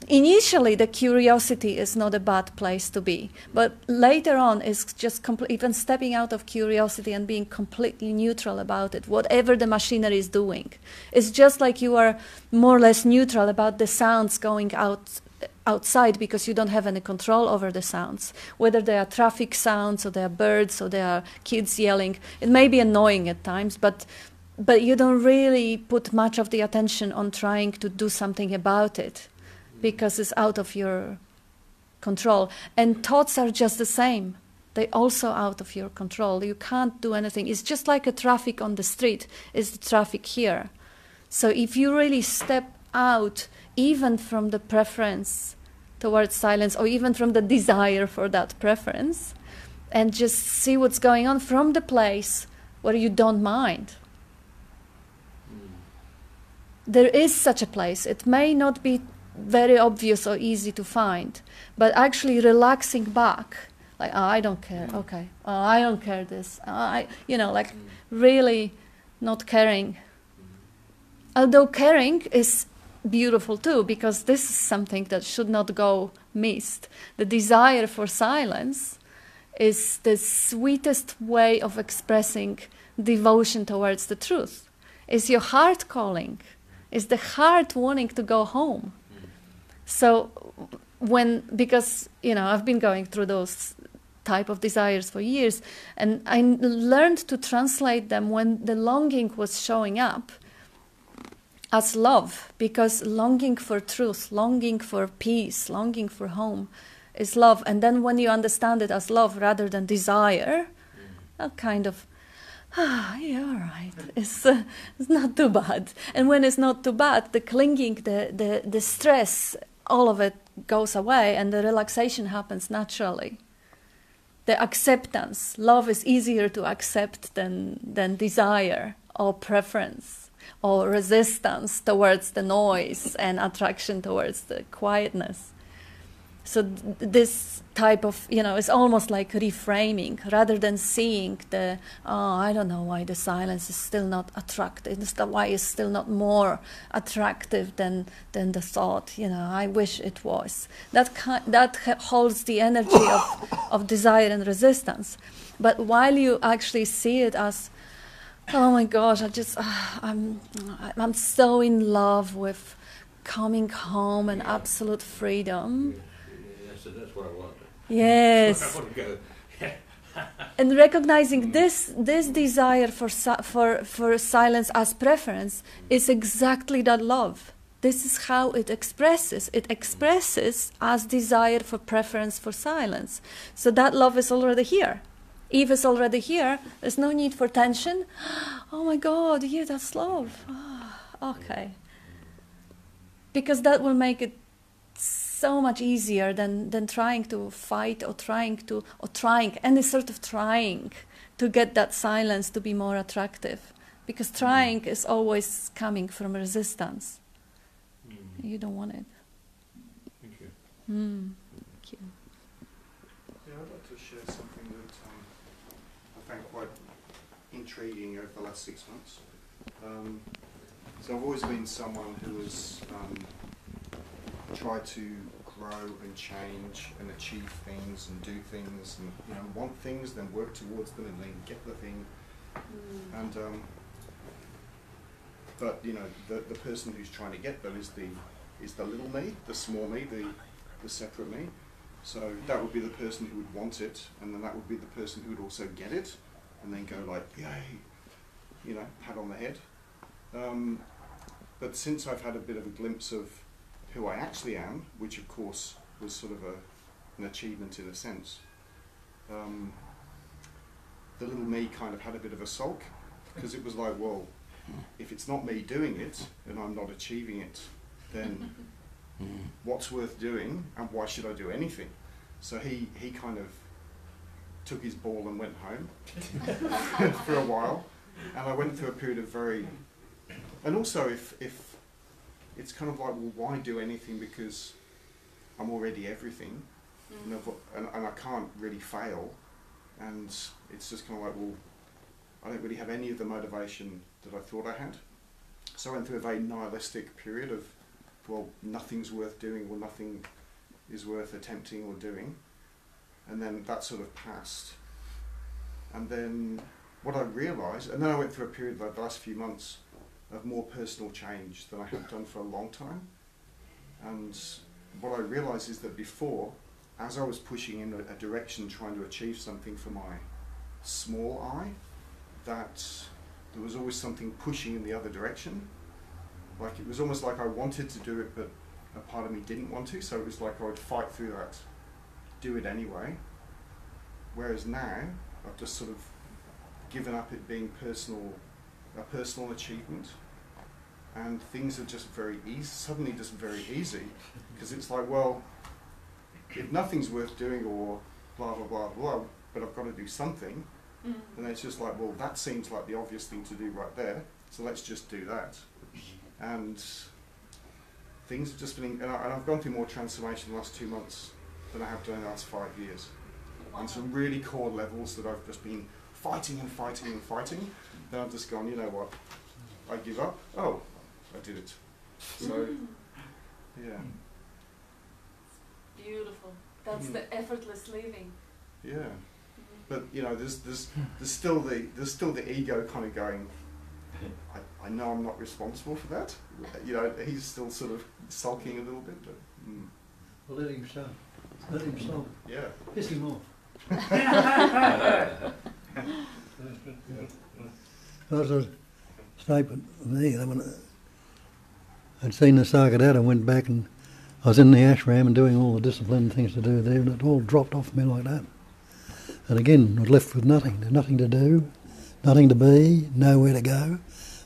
initially, the curiosity is not a bad place to be, but later on, it's just even stepping out of curiosity and being completely neutral about it, whatever the machinery is doing. It's just like you are more or less neutral about the sounds going outside, because you don't have any control over the sounds, whether they are traffic sounds or they are birds or they are kids yelling. It may be annoying at times, but you don't really put much of the attention on trying to do something about it, because it's out of your control. And thoughts are just the same. They're also out of your control. You can't do anything. It's just like a traffic on the street. It's the traffic here. So if you really step out, even from the preference towards silence, or even from the desire for that preference, and just see what's going on from the place where you don't mind. There is such a place. It may not be very obvious or easy to find, but actually relaxing back, like, I don't care, okay, I don't care this, really not caring. Although caring is beautiful too, because this is something that should not go missed. The desire for silence is the sweetest way of expressing devotion towards the truth. It's your heart calling. It's the heart wanting to go home. So because I've been going through those type of desires for years, and I learned to translate them when the longing was showing up as love, because longing for truth, longing for peace, longing for home is love. And then when you understand it as love rather than desire, a kind of, yeah, all right, it's not too bad. And when it's not too bad, the clinging, the stress, all of it goes away, and the relaxation happens naturally. The acceptance, love is easier to accept than desire or preference or resistance towards the noise and attraction towards the quietness. So this type of, it's almost like reframing, rather than seeing I don't know why the silence is still not attractive, why it's still not more attractive than the thought, I wish it was. That holds the energy of desire and resistance. But while you actually see it as, oh my gosh, I'm so in love with coming home and absolute freedom. So that's what I want. Yes. That's where I want to go. And recognizing this desire for silence as preference is exactly that love. This is how it expresses. It expresses as desire for preference for silence. So that love is already here. Eve is already here. There's no need for tension. Oh my God, yeah, that's love. Okay. Because that will make it so much easier than trying to fight or trying to get that silence to be more attractive, because trying is always coming from resistance. You don't want it. Thank you. Thank you. Yeah, I'd like to share something that I found quite intriguing over the last 6 months. So I've always been someone who has tried to grow and change and achieve things and do things and want things, then work towards them and then get the thing. And but the person who's trying to get them is the little me, the small me, the separate me. So that would be the person who would want it, and then that would be the person who would also get it, and then go like, yay, pat on the head. But since I've had a bit of a glimpse of who I actually am, which of course was sort of an achievement in a sense, the little me kind of had a bit of a sulk, because it was like, well, if it's not me doing it and I'm not achieving it, then what's worth doing and why should I do anything? So he kind of took his ball and went home for a while, and I went through a period of and also if it's kind of like, well, why do anything, because I'm already everything, and I can't really fail, and it's just kind of like, well, I don't really have any of the motivation that I thought I had. So I went through a very nihilistic period of, well, nothing's worth doing, or nothing is worth attempting or doing, and then that sort of passed. And then what I realised, and then I went through a period like the last few months of more personal change than I had done for a long time. And what I realised is that before, as I was pushing in a direction, trying to achieve something for my small I, that there was always something pushing in the other direction. Like it was almost like I wanted to do it, but a part of me didn't want to, so it was like I would fight through that, do it anyway. Whereas now, I've just sort of given up it being a personal achievement, and things are just suddenly just very easy, because it's like, well, if nothing's worth doing or blah blah blah blah, but I've got to do something, and it's just like, well, that seems like the obvious thing to do right there, so let's just do that. And things have just been, and I've gone through more transformation in the last 2 months than I have done in the last 5 years, on some really core levels that I've just been fighting and fighting and fighting. Then I've just gone, you know what, I give up. Oh, I did it. So, yeah. Beautiful. That's the effortless living. Yeah. But there's still the ego kind of going, I know I'm not responsible for that. He's still sort of sulking a little bit. But, Well, let him show. Let him sulk. yeah. Piss him off. That was a statement for me. When I'd seen the Saga and went back, and I was in the ashram and doing all the discipline things to do there, and it all dropped off me like that. And again, I was left with nothing. Nothing to do, nothing to be, nowhere to go,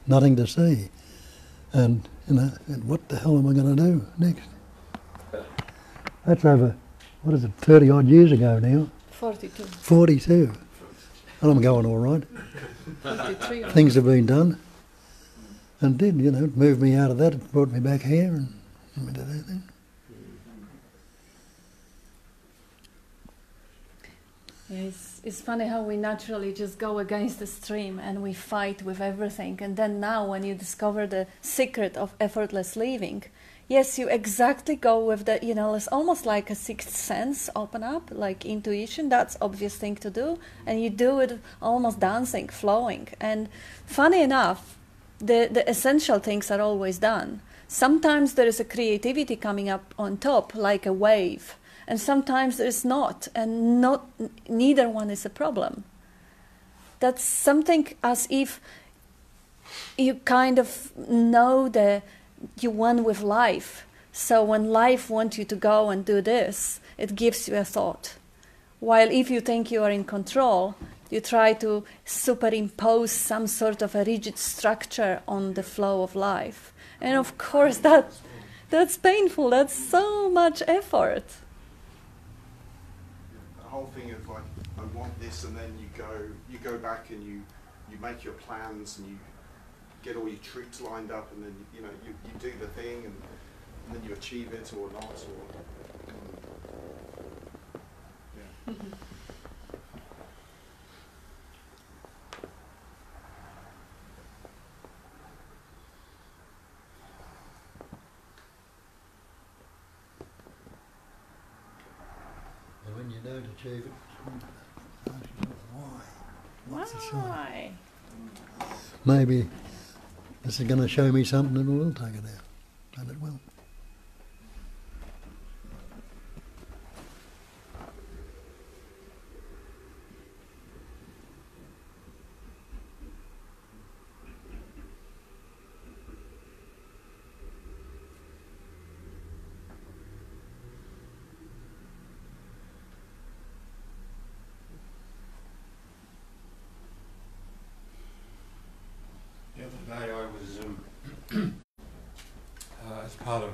nothing to see. And, and what the hell am I going to do next? That's over, 30 odd years ago now. 42. 42. And I'm going all right. 43. Things have been done. And it did, you know, it moved me out of that, it brought me back here and we did everything. Yeah, it's funny how we naturally just go against the stream and we fight with everything. And then now when you discover the secret of effortless living, yes, you exactly go with the, you know, it's almost like a sixth sense open up, like intuition. That's obvious thing to do. And you do it almost dancing, flowing. And funny enough, the essential things are always done. Sometimes there is a creativity coming up on top, like a wave. And sometimes there is not, and neither one is a problem. That's something as if you kind of know you won with life. So when life wants you to go and do this, it gives you a thought. While if you think you are in control, you try to superimpose some sort of a rigid structure on the flow of life. And of course that's painful, that's so much effort. The whole thing of like, I want this, and then you go back and you make your plans and you get all your troops lined up, and then you do the thing, and then you achieve it or not, or yeah. And when you don't achieve it, why? What's the sign? Why? Maybe this is going to show me something and we'll take it out. And it will. The other day I was, as part of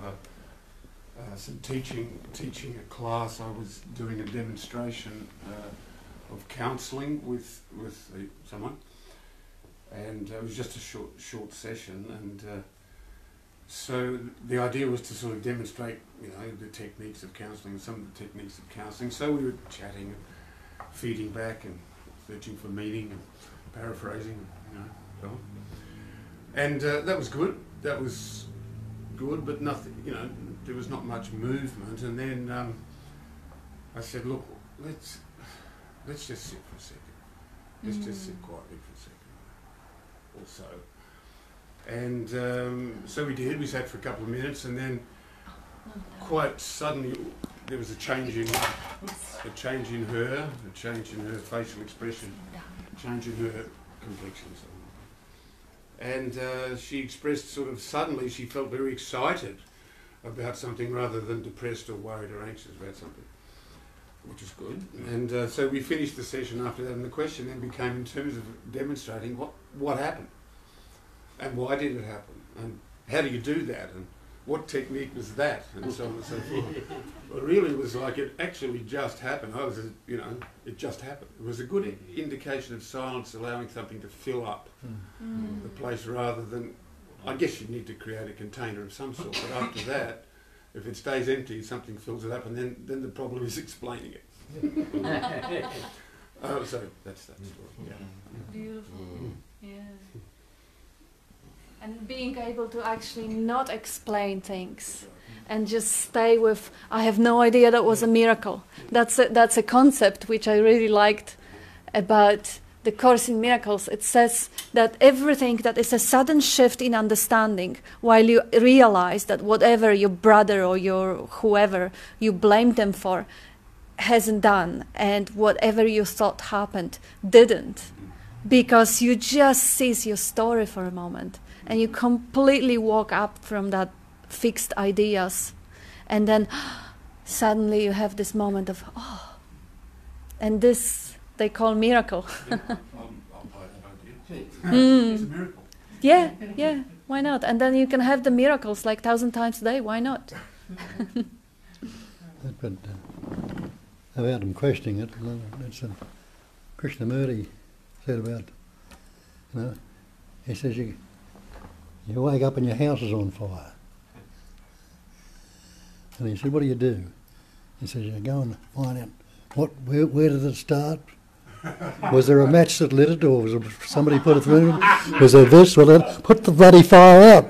some teaching a class, I was doing a demonstration of counselling with someone, and it was just a short session, and so the idea was to sort of demonstrate, the techniques of counselling, some of the techniques of counselling. So we were chatting and feeding back and searching for meaning and paraphrasing, so on. And that was good. That was good, but nothing. There was not much movement. And then I said, "Look, let's just sit for a second. Let's just sit quietly for a second, or so." And so we did. We sat for a couple of minutes, and then quite suddenly there was a change in her, a change in her facial expression, a change in her complexion. And she expressed sort of suddenly she felt very excited about something rather than depressed or worried or anxious about something, which is good. And so we finished the session after that, and the question then became, in terms of demonstrating, what happened and why did it happen and how do you do that and what technique was that, and so on and so forth. Well, really, it was like it actually just happened. It just happened. It was a good indication of silence, allowing something to fill up the place rather than, I guess you need to create a container of some sort, but after that, if it stays empty, something fills it up, and then the problem is explaining it. So that's that story. Yeah. Beautiful. Yeah. And being able to actually not explain things and just stay with, I have no idea, that was a miracle. That's a concept which I really liked about the Course in Miracles. It says that everything that is a sudden shift in understanding, while you realize that whatever your brother or your whoever you blamed them for hasn't done, and whatever you thought happened didn't, because you just cease your story for a moment. And you completely walk up from that fixed ideas, and then suddenly you have this moment of, and this they call miracle. I'll buy that idea. It's a miracle. Yeah, why not? And then you can have the miracles like 1,000 times a day, why not? But about them questioning it, that's Krishnamurti said about, he says you You wake up and your house is on fire. And he said, what do you do? He says, you go and find out where did it start? Was there a match that lit it, or was it somebody put it through? Was there this? Well, then put the bloody fire out.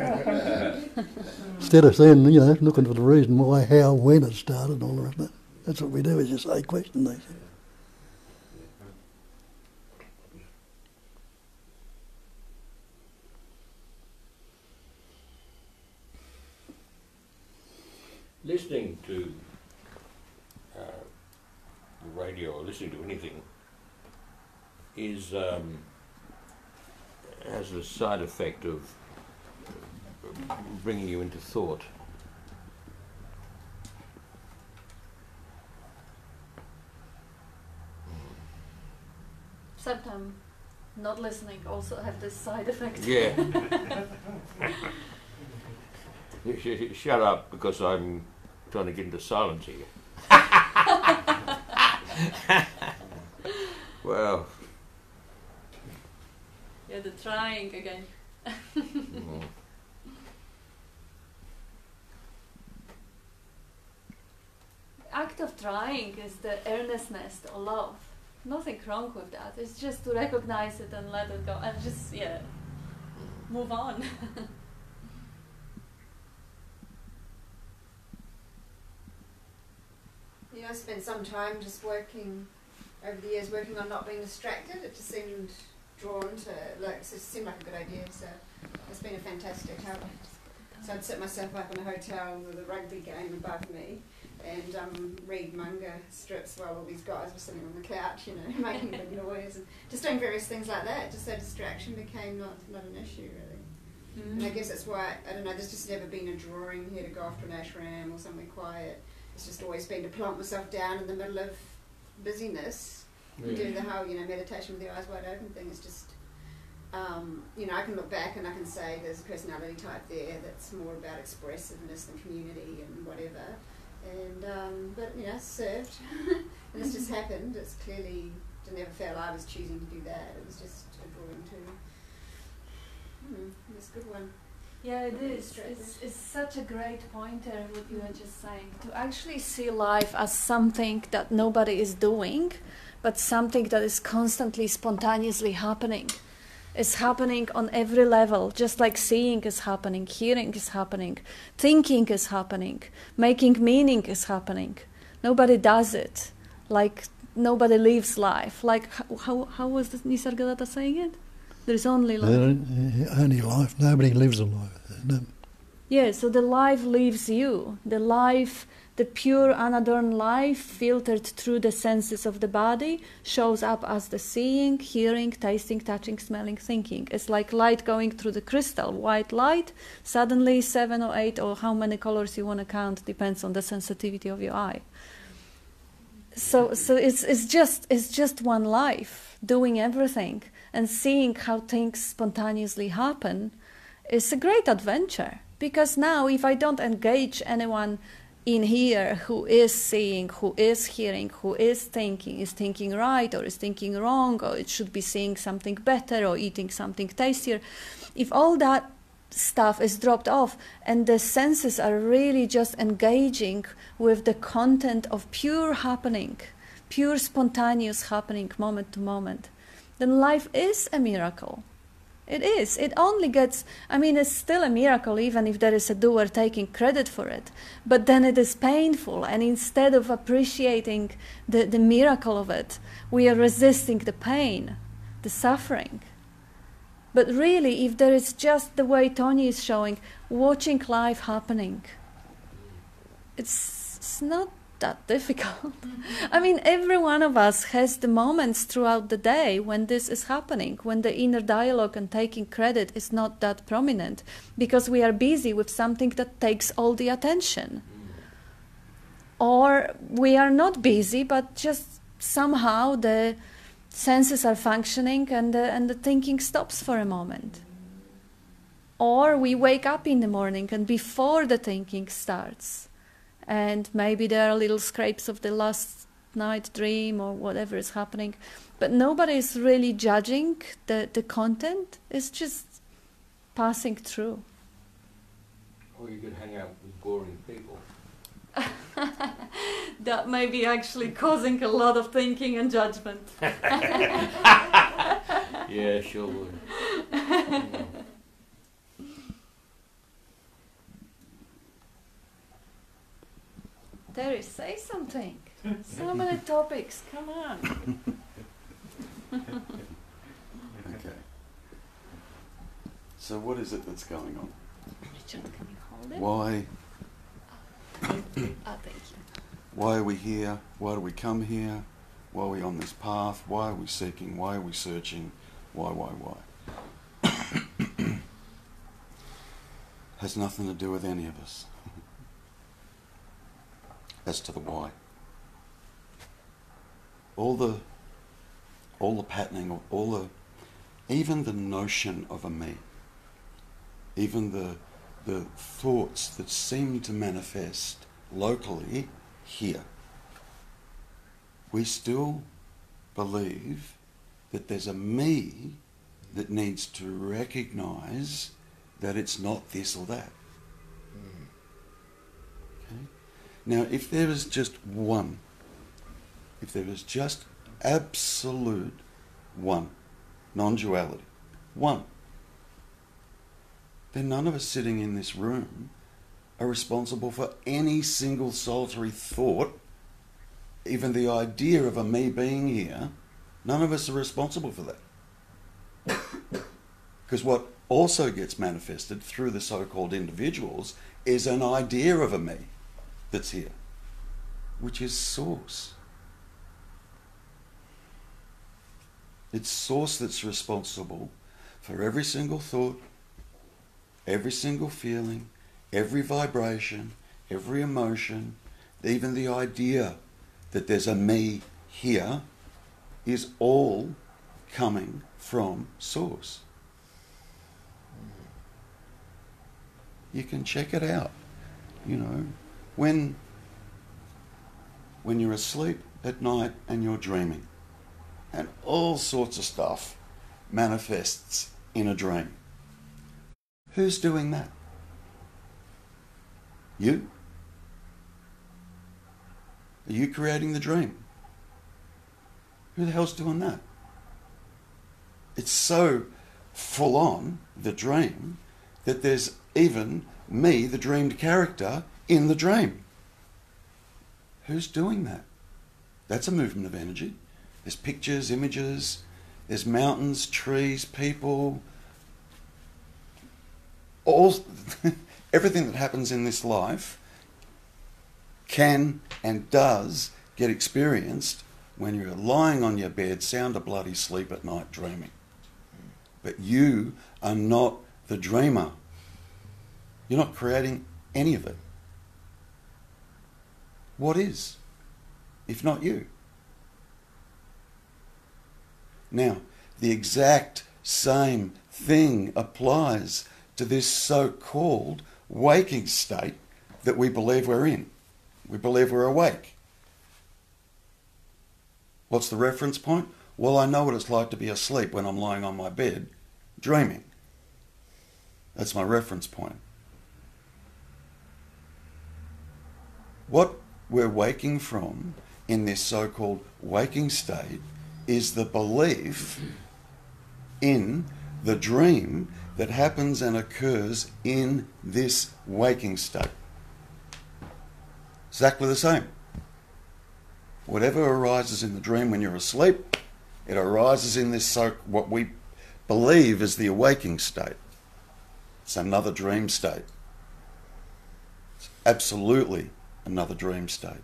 Instead of saying, looking for the reason why, how, when it started and all the rest of that. That's what we do, is just say, question these things. Listening to the radio or listening to anything is has the side effect of bringing you into thought. Sometimes not listening also have this side effect. Yeah. Shut up, because I'm trying to get into silence here. Well. Yeah, the trying again. Act of trying is the earnestness or love. Nothing wrong with that. It's just to recognize it and let it go and just move on. I spent some time just working over the years, working on not being distracted. It just seemed drawn to, it seemed like a good idea, so it's been a fantastic help. So I'd set myself up in a hotel with a rugby game above me and read manga strips while all these guys were sitting on the couch, making big noise and just doing various things like that, just so distraction became not an issue really. Mm. And I guess that's why, I don't know, there's just never been a drawing here to go off to an ashram or somewhere quiet. It's just always been to plonk myself down in the middle of busyness and do the whole, meditation with the eyes wide open thing. It's just, I can look back and I can say there's a personality type there that's more about expressiveness than community and whatever. And, but, it's served. And it's just happened. It's clearly, I never felt I was choosing to do that. It was just a drawing to, it's a good one. Yeah, it is. It's such a great pointer what you were just saying. To actually see life as something that nobody is doing, but something that is constantly, spontaneously happening. It's happening on every level, just like seeing is happening, hearing is happening, thinking is happening, making meaning is happening. Nobody does it. Like, nobody lives life. Like, how was the Nisargadatta saying it? There is only life. Only life. Nobody lives a life. No. Yeah, so the life lives you. The life, the pure, unadorned life, filtered through the senses of the body, shows up as the seeing, hearing, tasting, touching, smelling, thinking. It's like light going through the crystal. White light, suddenly 7 or 8 or how many colors you want to count, depends on the sensitivity of your eye. So it's just one life, doing everything. And seeing how things spontaneously happen is a great adventure. Because now if I don't engage anyone in here who is seeing, who is hearing, who is thinking right or is thinking wrong, or it should be seeing something better or eating something tastier, if all that stuff is dropped off and the senses are really just engaging with the content of pure happening, pure spontaneous happening moment to moment, then life is a miracle. It is. It only gets, it's still a miracle even if there is a doer taking credit for it. But then it is painful, and instead of appreciating the miracle of it, we are resisting the pain, the suffering. But really, if there is just the way Tony is showing, watching life happening, it's not that difficult. Every one of us has the moments throughout the day when this is happening, when the inner dialogue and taking credit is not that prominent, because we are busy with something that takes all the attention. Or we are not busy, but just somehow the senses are functioning and the thinking stops for a moment. Or we wake up in the morning and before the thinking starts, and maybe there are little scrapes of the last night dream or whatever is happening, but nobody is really judging the content. It's just passing through. Or you could hang out with boring people. That may be actually causing a lot of thinking and judgment. Yeah, sure would. Terry, say something. So many topics, come on. Okay. So what is it that's going on? Richard, can you hold it? Why? Thank you. Why are we here? Why do we come here? Why are we on this path? Why are we seeking? Why are we searching? Why? Has nothing to do with any of us. As to the why. All the patterning, even the notion of a me, even the thoughts that seem to manifest locally here, we still believe that there's a me that needs to recognise that it's not this or that. Okay? Now, if there is just one, if there is just absolute one, non-duality, one, then none of us sitting in this room are responsible for any single solitary thought, even the idea of a me being here. None of us are responsible for that. Because what also gets manifested through the so-called individuals is an idea of a me that's here, which is source. It's source that's responsible for every single thought, every single feeling, every vibration, every emotion, even the idea that there's a me here is all coming from source. You can check it out. You know, when you're asleep at night and you're dreaming, and all sorts of stuff manifests in a dream. Who's doing that? You? Are you creating the dream? Who the hell's doing that? It's so full on, the dream, that there's even me, the dreamed character, in the dream. Who's doing that? That's a movement of energy. There's pictures, images, there's mountains, trees, people, all everything that happens in this life can and does get experienced when you're lying on your bed, sound of bloody sleep at night, dreaming. But you are not the dreamer. You're not creating any of it. What is, if not you? Now, the exact same thing applies to this so-called waking state that we believe we're in. We believe we're awake. What's the reference point? Well, I know what it's like to be asleep when I'm lying on my bed, dreaming. That's my reference point. What we're waking from in this so-called waking state is the belief in the dream that happens and occurs in this waking state. Exactly the same. Whatever arises in the dream when you're asleep, it arises in this what we believe is the awaking state. It's another dream state. It's absolutely another dream state.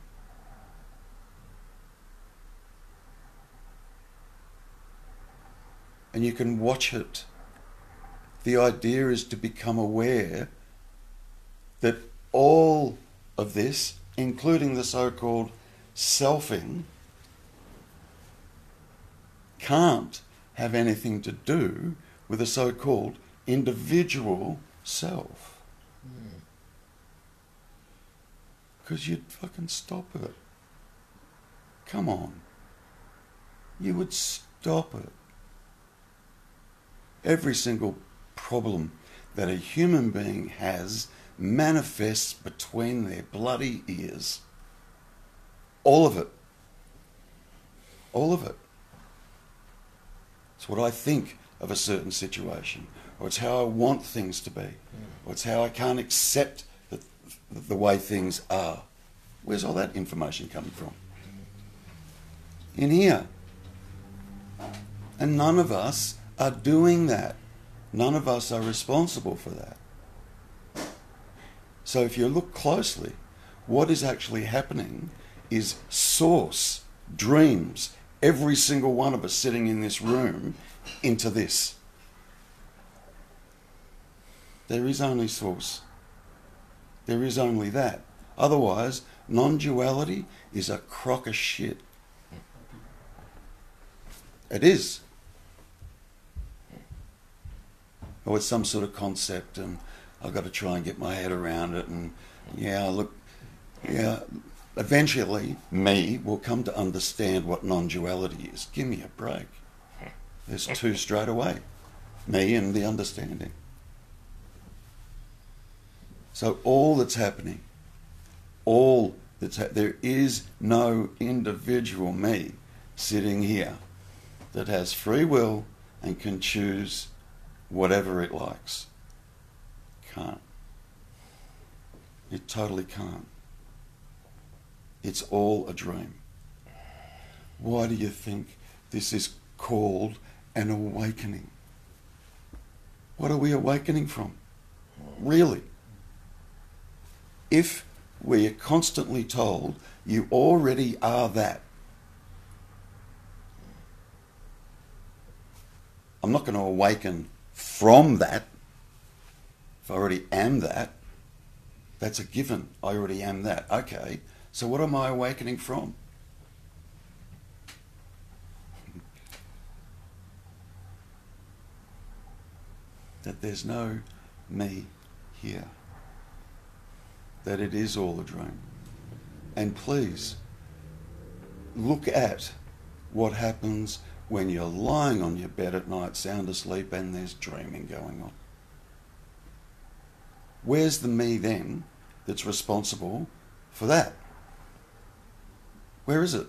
And you can watch it. The idea is to become aware that all of this, including the so-called selfing, can't have anything to do with the so-called individual self. Because you'd fucking stop it. Come on. You would stop it. Every single problem that a human being has manifests between their bloody ears. All of it. All of it. It's what I think of a certain situation, or it's how I want things to be, or it's how I can't accept the way things are. Where's all that information coming from? In here. And none of us are doing that. None of us are responsible for that. So if you look closely, what is actually happening is source, dreams, every single one of us sitting in this room into this. There is only source. There is only that. Otherwise, non-duality is a crock of shit. It is. Or it's some sort of concept and I've got to try and get my head around it, and eventually me will come to understand what non-duality is. Give me a break. There's two straight away. Me and the understanding. So all that's happening, there is no individual me sitting here that has free will and can choose whatever it likes. Can't. It totally can't. It's all a dream. Why do you think this is called an awakening? What are we awakening from? Really? If we are constantly told you already are that, I'm not going to awaken from that. If I already am that, that's a given. I already am that. Okay, so what am I awakening from? That there's no me here. That it is all a dream. And please, look at what happens when you're lying on your bed at night, sound asleep, and there's dreaming going on. Where's the me then that's responsible for that? Where is it?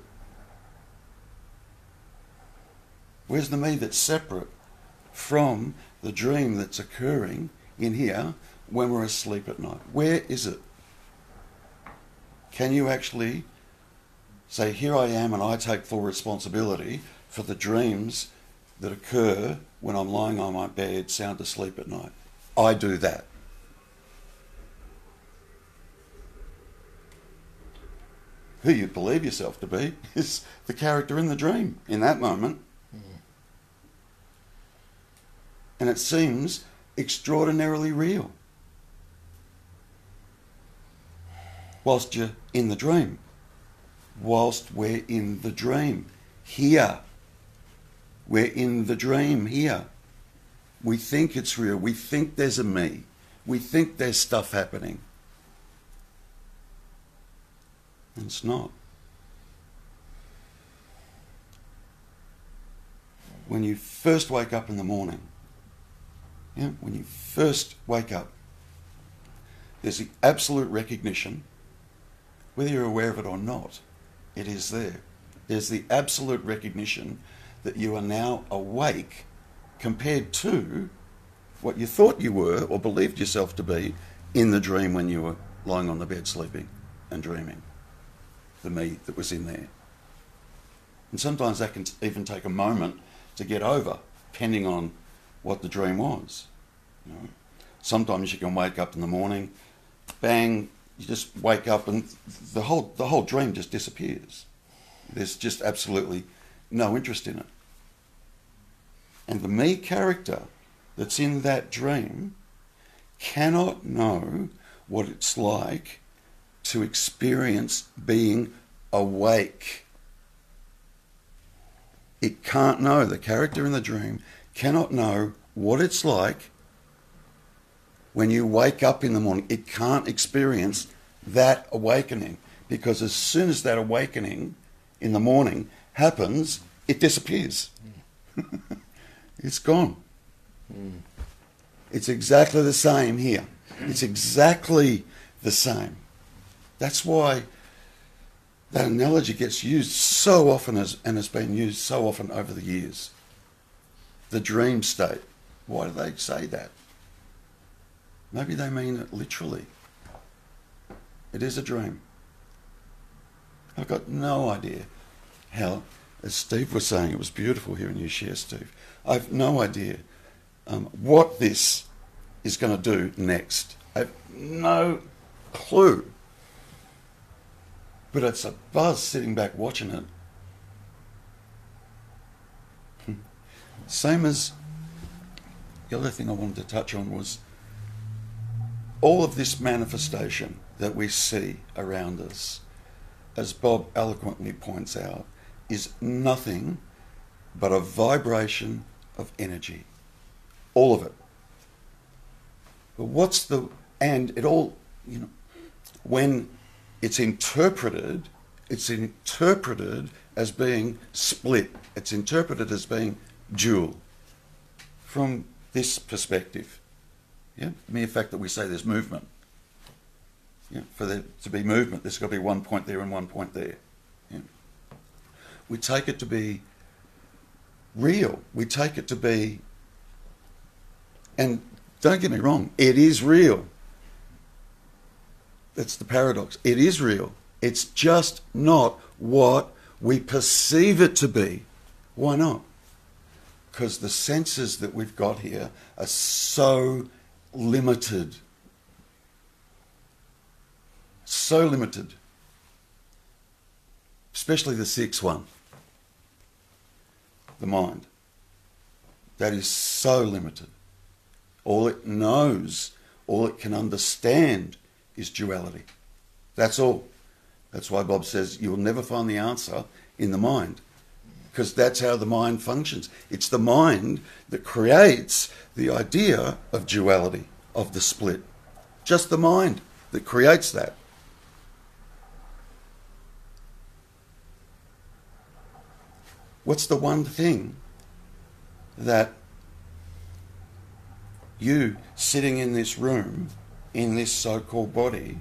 Where's the me that's separate from the dream that's occurring in here when we're asleep at night? Where is it? Can you actually say, here I am and I take full responsibility for the dreams that occur when I'm lying on my bed, sound asleep at night? I do that. Who you believe yourself to be is the character in the dream in that moment. And it seems extraordinarily real. Whilst you're in the dream. Whilst we're in the dream. Here. We're in the dream here. We think it's real. We think there's a me. We think there's stuff happening. And it's not. When you first wake up in the morning, when you first wake up, there's the absolute recognition, whether you're aware of it or not, it is there. There's the absolute recognition that you are now awake compared to what you thought you were or believed yourself to be in the dream when you were lying on the bed sleeping and dreaming. The me that was in there. And sometimes that can even take a moment to get over, depending on what the dream was. Sometimes you can wake up in the morning, bang, you just wake up and the whole dream just disappears. There's just absolutely no interest in it. And the me character that's in that dream cannot know what it's like to experience being awake. It can't know. The character in the dream cannot know what it's like when you wake up in the morning. It can't experience that awakening, because as soon as that awakening in the morning happens, it disappears. It's gone. It's exactly the same here. It's exactly the same. That's why that analogy gets used so often and has been used so often over the years. The dream state. Why do they say that? Maybe they mean it literally. It is a dream. I've got no idea how, as Steve was saying, it was beautiful hearing you share, Steve. I've no idea what this is going to do next. I have no clue. But it's a buzz sitting back watching it. Same as the other thing I wanted to touch on was all of this manifestation that we see around us, as Bob eloquently points out, is nothing but a vibration of energy. All of it. But and it all, when it's interpreted as being split. It's interpreted as being dual from this perspective. Yeah? The mere fact that we say there's movement. Yeah? For there to be movement, there's got to be one point there and one point there. Yeah? We take it to be real. We take it to be, and don't get me wrong, it is real. That's the paradox. It is real. It's just not what we perceive it to be. Why not? Because the senses that we've got here are so limited. So limited. Especially the sixth one. The mind. That is so limited. All it knows, all it can understand is duality. That's all. That's why Bob says you will never find the answer in the mind, because that's how the mind functions. It's the mind that creates the idea of duality, of the split. Just the mind that creates that. What's the one thing that you sitting in this room, in this so-called body,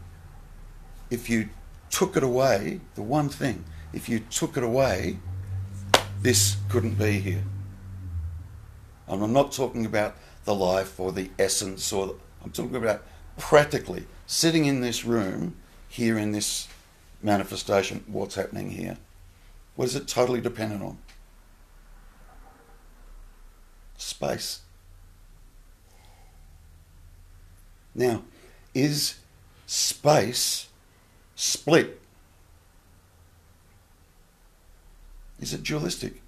if you took it away, the one thing, if you took it away, this couldn't be here. And I'm not talking about the life or the essence, I'm talking about practically sitting in this room, here in this manifestation, what's happening here. What is it totally dependent on? Space. Now, is space split? Is it dualistic?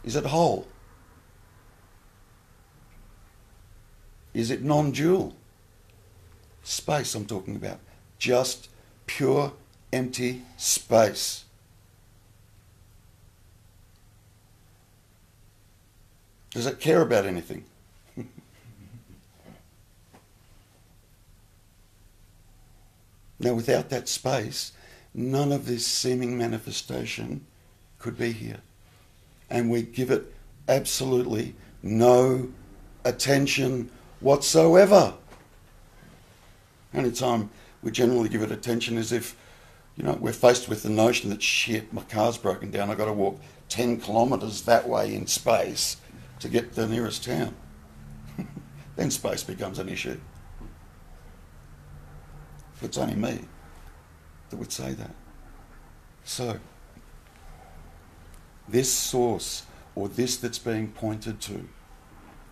Is it whole? Is it non-dual? Space I'm talking about. Just pure, empty space. Does it care about anything? Now, without that space, none of this seeming manifestation could be here. And we give it absolutely no attention whatsoever. Only time we generally give it attention is if, we're faced with the notion that, shit, my car's broken down, I've got to walk 10 kilometres that way in space to get to the nearest town. Then space becomes an issue. It's only me that would say that. So, this source, or this that's being pointed to,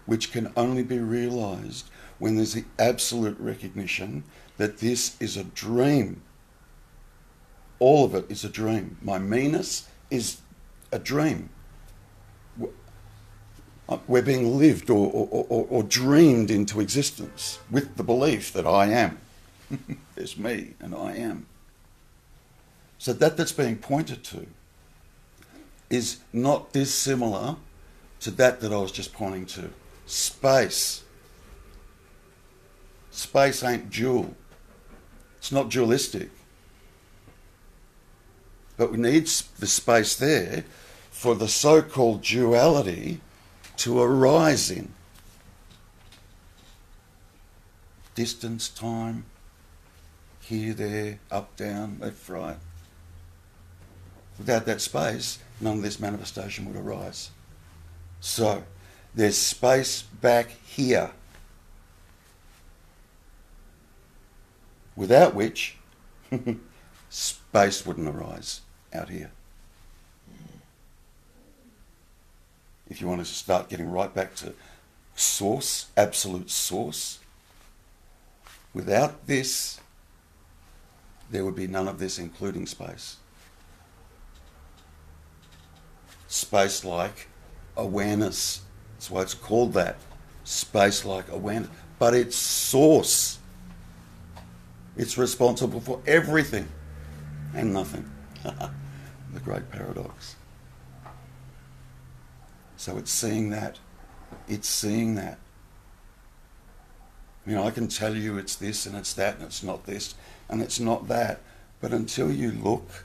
which can only be realised when there's the absolute recognition that this is a dream. All of it is a dream. My meanness is a dream. We're being lived or dreamed into existence with the belief that I am. There's me and I am. So that's being pointed to is not dissimilar to that I was just pointing to. Space. Space ain't dual. It's not dualistic. But we need the space there for the so-called duality to arise in. Distance, time, here, there, up, down, left, right. Without that space, none of this manifestation would arise. So, there's space back here, without which space wouldn't arise out here. If you want to start getting right back to source, absolute source, without this, there would be none of this, including space. Space like awareness. That's why it's called that. Space like awareness. But it's source. It's responsible for everything and nothing. The great paradox. So it's seeing that. It's seeing that. I mean, I can tell you it's this and it's that and it's not this and it's not that. But until you look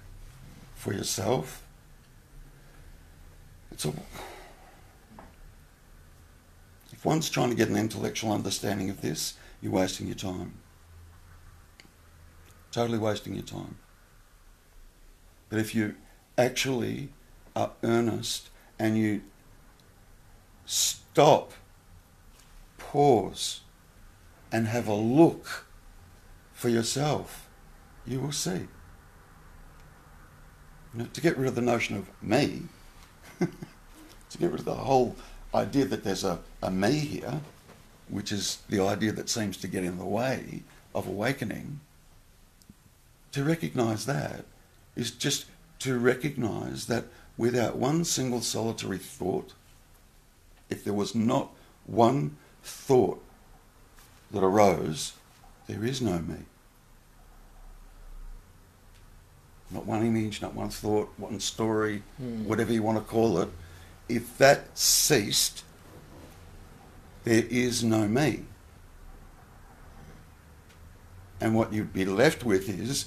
for yourself, if one's trying to get an intellectual understanding of this, you're wasting your time. Totally wasting your time. But if you actually are earnest and you stop, pause, and have a look for yourself, you will see. You know, to get rid of the notion of me, to get rid of the whole idea that there's a me here, which is the idea that seems to get in the way of awakening, to recognise that is just to recognise that without one single solitary thought, if there was not one thought that arose, there is no me. Not one image, not one thought, one story, whatever you want to call it. If that ceased, there is no me. And what you'd be left with is,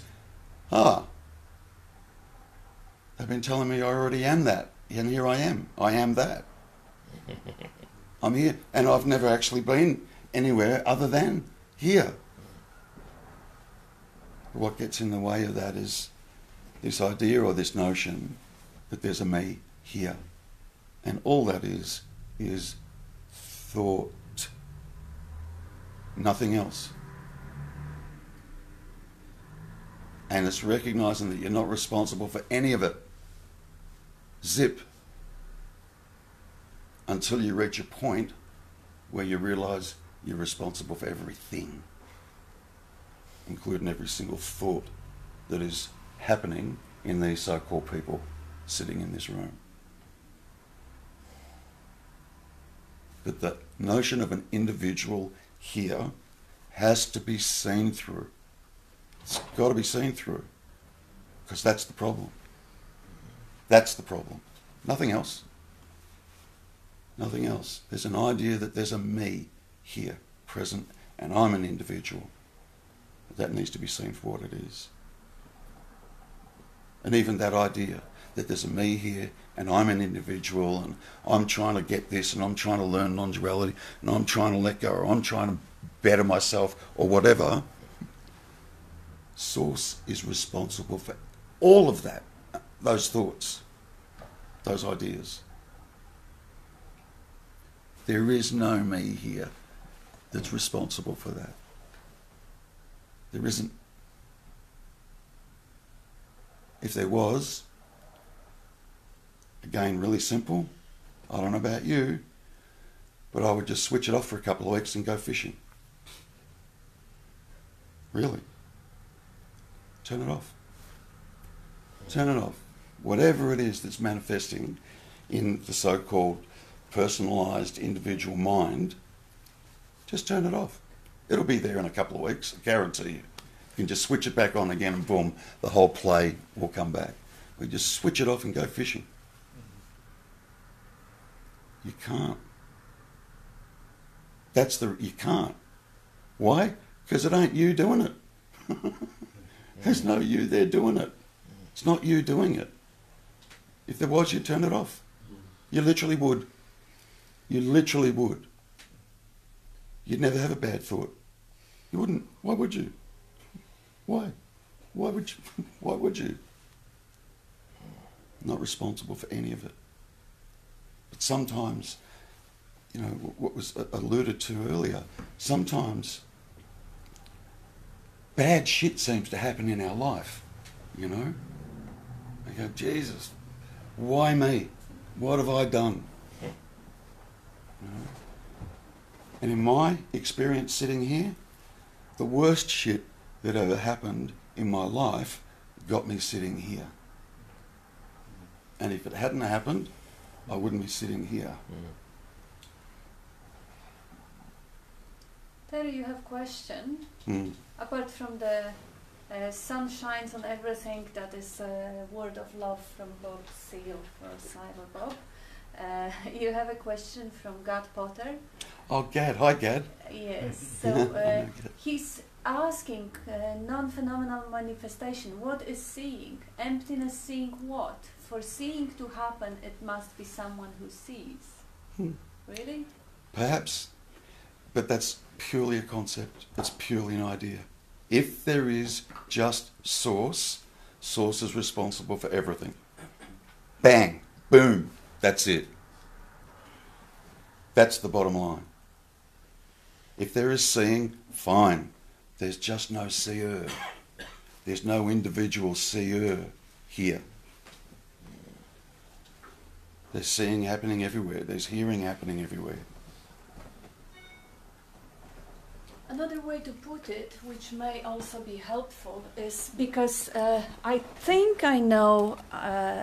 they've been telling me I already am that, and here I am. I am that. I'm here, and I've never actually been anywhere other than here. What gets in the way of that is this idea or this notion that there's a me here. And all that is thought. Nothing else. And it's recognising that you're not responsible for any of it. Zip. Until you reach a point where you realise you're responsible for everything, including every single thought that is happening in these so-called people sitting in this room. But the notion of an individual here has to be seen through. It's got to be seen through, because that's the problem. That's the problem. Nothing else. Nothing else. There's an idea that there's a me here, present, and I'm an individual. That needs to be seen for what it is. And even that idea that there's a me here and I'm an individual and I'm trying to get this and I'm trying to learn non-duality and I'm trying to let go or I'm trying to better myself or whatever, Source is responsible for all of that, those thoughts, those ideas. There is no me here that's responsible for that. There isn't. If there was, again, really simple, I don't know about you, but I would just switch it off for a couple of weeks and go fishing. Really. Turn it off. Turn it off. Whatever it is that's manifesting in the so-called personalised individual mind, just turn it off. It'll be there in a couple of weeks, I guarantee you. You can just switch it back on again and boom, the whole play will come back. We just switch it off and go fishing. You can't. You can't. Why? Because it ain't you doing it. There's no you there doing it. It's not you doing it. If there was, you'd turn it off. You literally would. You literally would. You'd never have a bad thought. You wouldn't. Why would you? Why? Why would you? Why would you? Not responsible for any of it. But sometimes, you know, what was alluded to earlier, sometimes bad shit seems to happen in our life, you know? I go, Jesus, why me? What have I done? You know? And in my experience sitting here, the worst shit that ever happened in my life got me sitting here. And if it hadn't happened, I wouldn't be sitting here. Terry, you have a question? Apart from the sun shines on everything, that is a word of love from Bob Seal for Cyber Bob. You have a question from Gad Potter. Oh, Gad. Hi, Gad. Yes. So he's asking non-phenomenal manifestation. What is seeing? Emptiness seeing what? For seeing to happen, it must be someone who sees. Really? Perhaps. But that's purely a concept. It's purely an idea. If there is just source, source is responsible for everything. Bang. Boom. That's it. That's the bottom line. If there is seeing, fine. There's just no seer. There's no individual seer here. There's seeing happening everywhere. There's hearing happening everywhere. Another way to put it, which may also be helpful, is because I think I know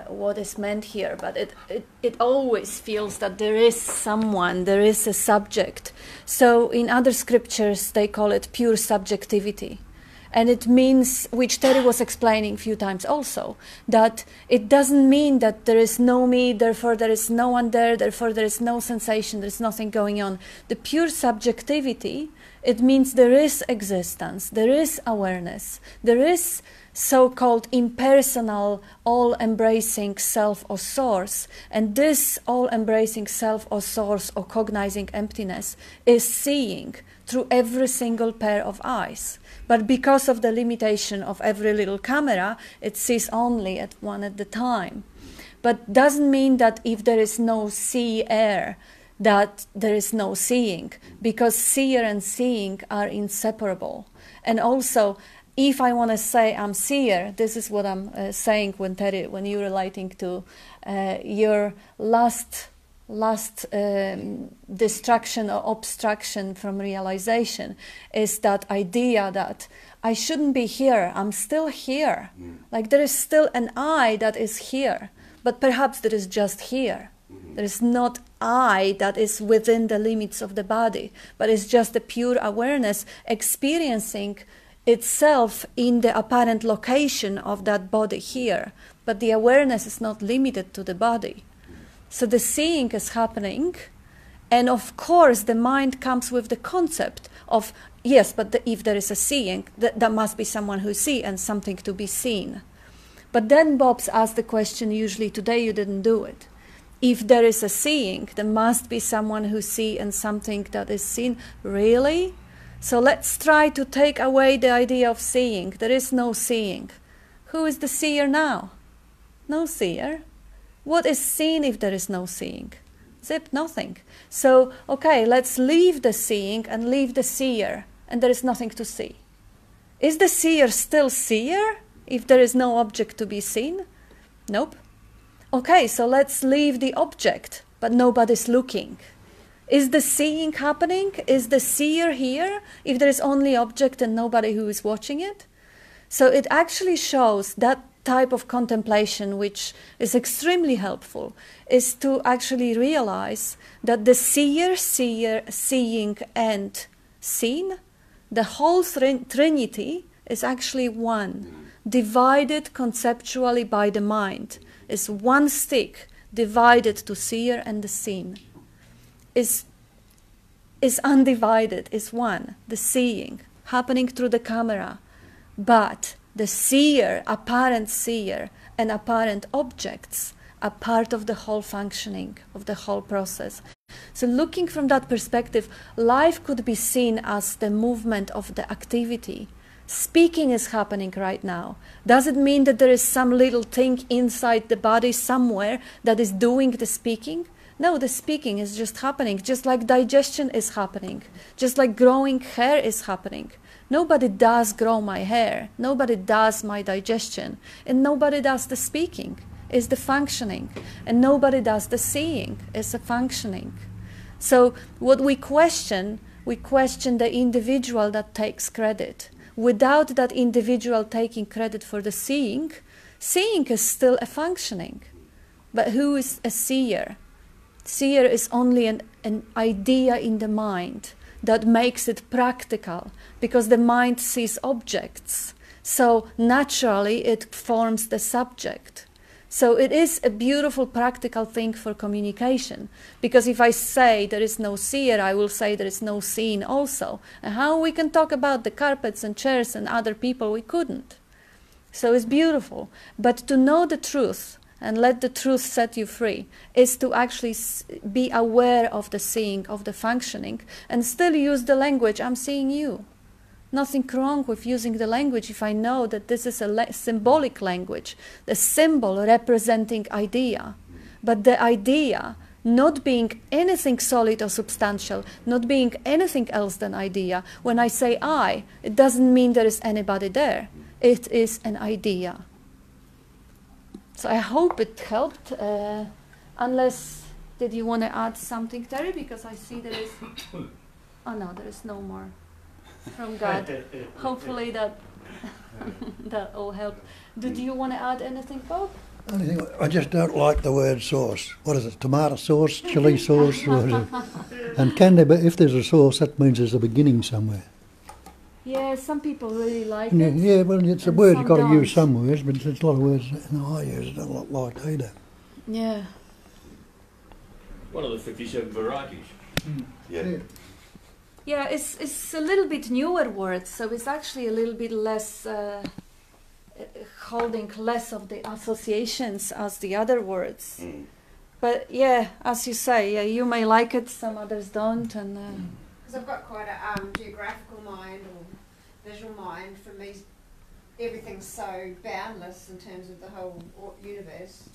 what is meant here, but it always feels that there is someone, there is a subject. So in other scriptures they call it pure subjectivity. And it means, which Terry was explaining a few times also, that it doesn't mean that there is no me, therefore there is no one there, therefore there is no sensation, there is nothing going on. The pure subjectivity, it means there is existence, there is awareness, there is so-called impersonal, all-embracing self or source, and this all-embracing self or source or cognizing emptiness is seeing through every single pair of eyes. But because of the limitation of every little camera, it sees only at one at a time. But doesn't mean that if there is no seer, that there is no seeing, because seer and seeing are inseparable. And also, if I want to say I'm seer, this is what I'm saying when Terry, when you're relating to your last distraction or obstruction from realization, is that idea that I shouldn't be here, I'm still here. Like there is still an I that is here, but perhaps there is just here. There is not I that is within the limits of the body, but it's just a pure awareness experiencing itself in the apparent location of that body here. But the awareness is not limited to the body. So the seeing is happening, and of course the mind comes with the concept of, yes, but if there is a seeing, there must be someone who sees and something to be seen. But then Bob's asked the question, usually today you didn't do it. If there is a seeing, there must be someone who sees and something that is seen. Really? So let's try to take away the idea of seeing. There is no seeing. Who is the seer now? No seer. What is seen if there is no seeing? Zip, nothing. So, okay, let's leave the seeing and leave the seer, and there is nothing to see. Is the seer still seer if there is no object to be seen? Nope. Okay, so let's leave the object, but nobody's looking. Is the seeing happening? Is the seer here if there is only object and nobody who is watching it? So it actually shows that type of contemplation, which is extremely helpful, is to actually realize that the seer, seeing, and seen, the whole trinity is actually one, divided conceptually by the mind. Is one stick divided to seer and the seen. Is undivided, is one, the seeing, happening through the camera, but the seer, apparent seer, and apparent objects are part of the whole functioning, of the whole process. So looking from that perspective, life could be seen as the movement of the activity. Speaking is happening right now. Does it mean that there is some little thing inside the body somewhere that is doing the speaking? No, the speaking is just happening, just like digestion is happening, just like growing hair is happening. Nobody does grow my hair, nobody does my digestion, and nobody does the speaking. It's the functioning, and nobody does the seeing. It's the functioning. So what we question the individual that takes credit. Without that individual taking credit for the seeing, seeing is still a functioning. But who is a seer? Seer is only an idea in the mind that makes it practical, because the mind sees objects. So naturally it forms the subject. So it is a beautiful practical thing for communication, because if I say there is no seer, I will say there is no seeing also. And how we can talk about the carpets and chairs and other people, we couldn't. So it's beautiful. But to know the truth and let the truth set you free is to actually be aware of the seeing, of the functioning, and still use the language, I'm seeing you. Nothing wrong with using the language if I know that this is a symbolic language, the symbol representing idea. But the idea not being anything solid or substantial, not being anything else than idea. When I say I, it doesn't mean there is anybody there. It is an idea. So I hope it helped. Unless, did you want to add something, Terry? Because I see there is... Oh no, there is no more. From God. Hopefully that that all helped. Did you want to add anything, Bob? I just don't like the word sauce. What is it? Tomato sauce, chili sauce? And can there be, if there's a sauce, that means there's a beginning somewhere. Yeah, some people really like it. Yeah, well, it's a word you've got to don't. use some words, but there's a lot of words I use I don't like either. Yeah. One of the 57 varieties. Yeah. Yeah, it's a little bit newer words, so it's actually a little bit less holding less of the associations as the other words. But yeah, as you say, yeah, you may like it, some others don't, and Because I've got quite a geographical mind or visual mind. For me, everything's so boundless in terms of the whole universe.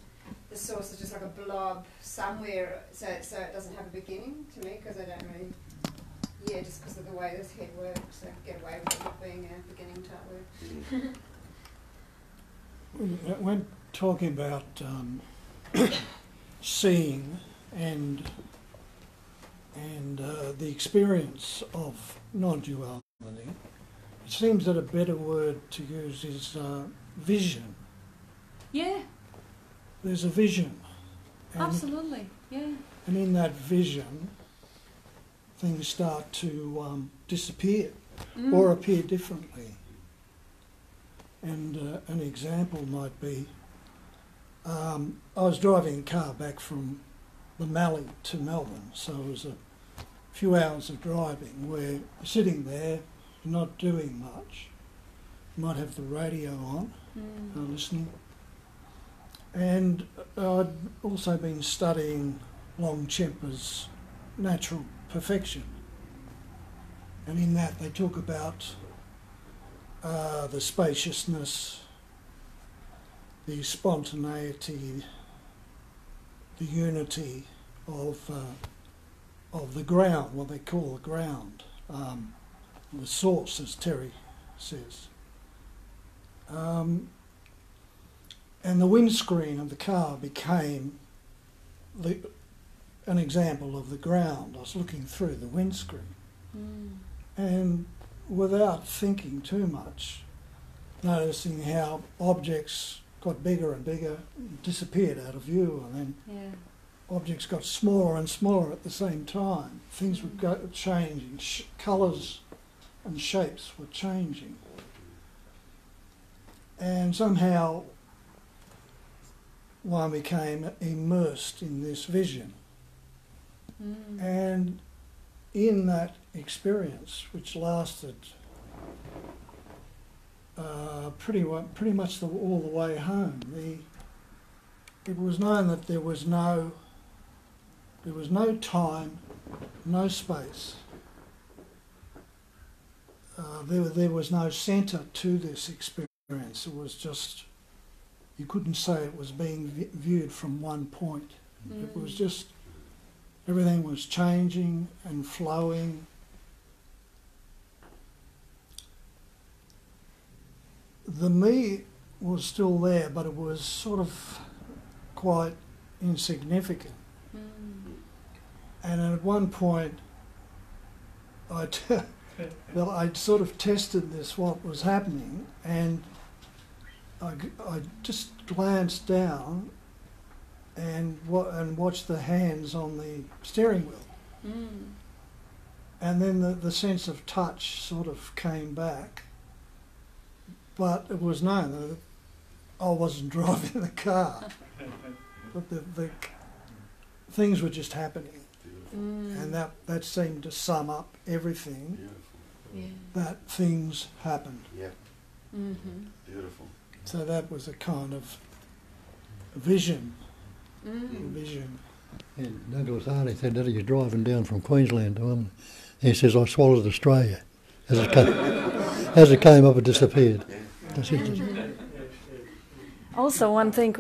The source is just like a blob somewhere, so it doesn't have a beginning to me, because I don't really... Yeah, just because of the way this head works, so get away with it not being a beginning type word. When talking about seeing and the experience of non-duality, it seems that a better word to use is vision. yeah, There's a vision. absolutely, yeah. And in that vision, things start to disappear or appear differently. And an example might be, I was driving a car back from the Mallee to Melbourne, so it was a few hours of driving where you're sitting there, you're not doing much. You might have the radio on, listening. And I'd also been studying Longchenpa's Natural Perfection, and in that they talk about the spaciousness, the spontaneity, the unity of the ground, what they call the ground, the source, as Terry says. And the windscreen of the car became an example of the ground. I was looking through the windscreen, and without thinking too much, noticing how objects got bigger and bigger, disappeared out of view, and then objects got smaller and smaller at the same time. Things were changing, colours and shapes were changing. And somehow one became immersed in this vision. And in that experience, which lasted pretty much all the way home, it was known that there was no time no space. There was no centre to this experience. It was just, you couldn't say it was being viewed from one point. It was just, everything was changing and flowing. The me was still there, but it was sort of quite insignificant. And at one point, I'd sort of tested this, what was happening, and I just glanced down and watched the hands on the steering wheel. And then the sense of touch sort of came back. But it was known that I wasn't driving the car. But the things were just happening. And that seemed to sum up everything. That things happened. Yeah. Beautiful. So that was a kind of vision. Vision. And Douglas Hardy said that he was driving down from Queensland to him. He says, I swallowed Australia. As it came up, it disappeared. That's it. Also, one thing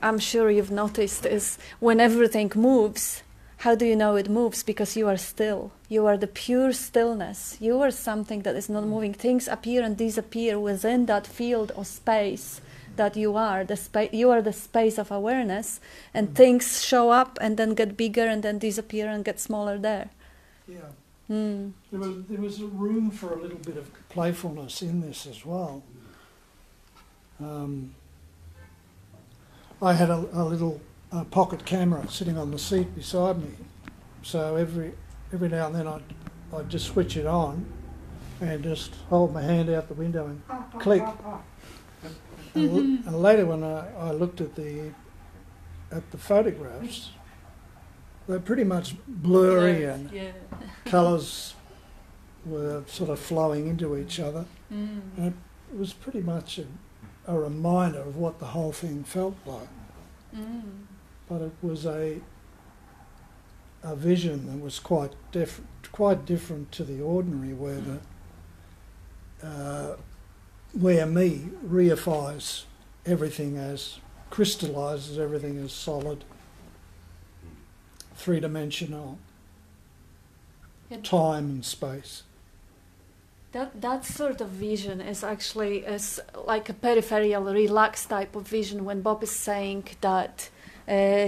I'm sure you've noticed is when everything moves, how do you know it moves? Because you are still. You are the pure stillness. You are something that is not moving. Things appear and disappear within that field of space that you are. You are the space of awareness, and things show up and then get bigger and then disappear and get smaller there. Yeah. There was a room for a little bit of playfulness in this as well. I had a little pocket camera sitting on the seat beside me, so every now and then I'd just switch it on and just hold my hand out the window and click. And later when I looked at the photographs, they're pretty much blurry and colours were sort of flowing into each other. And it was pretty much a reminder of what the whole thing felt like. But it was a vision that was quite different to the ordinary, where me reifies everything as, crystallises everything as solid, three-dimensional, time and space. That sort of vision is actually like a peripheral, relaxed type of vision when Bob is saying that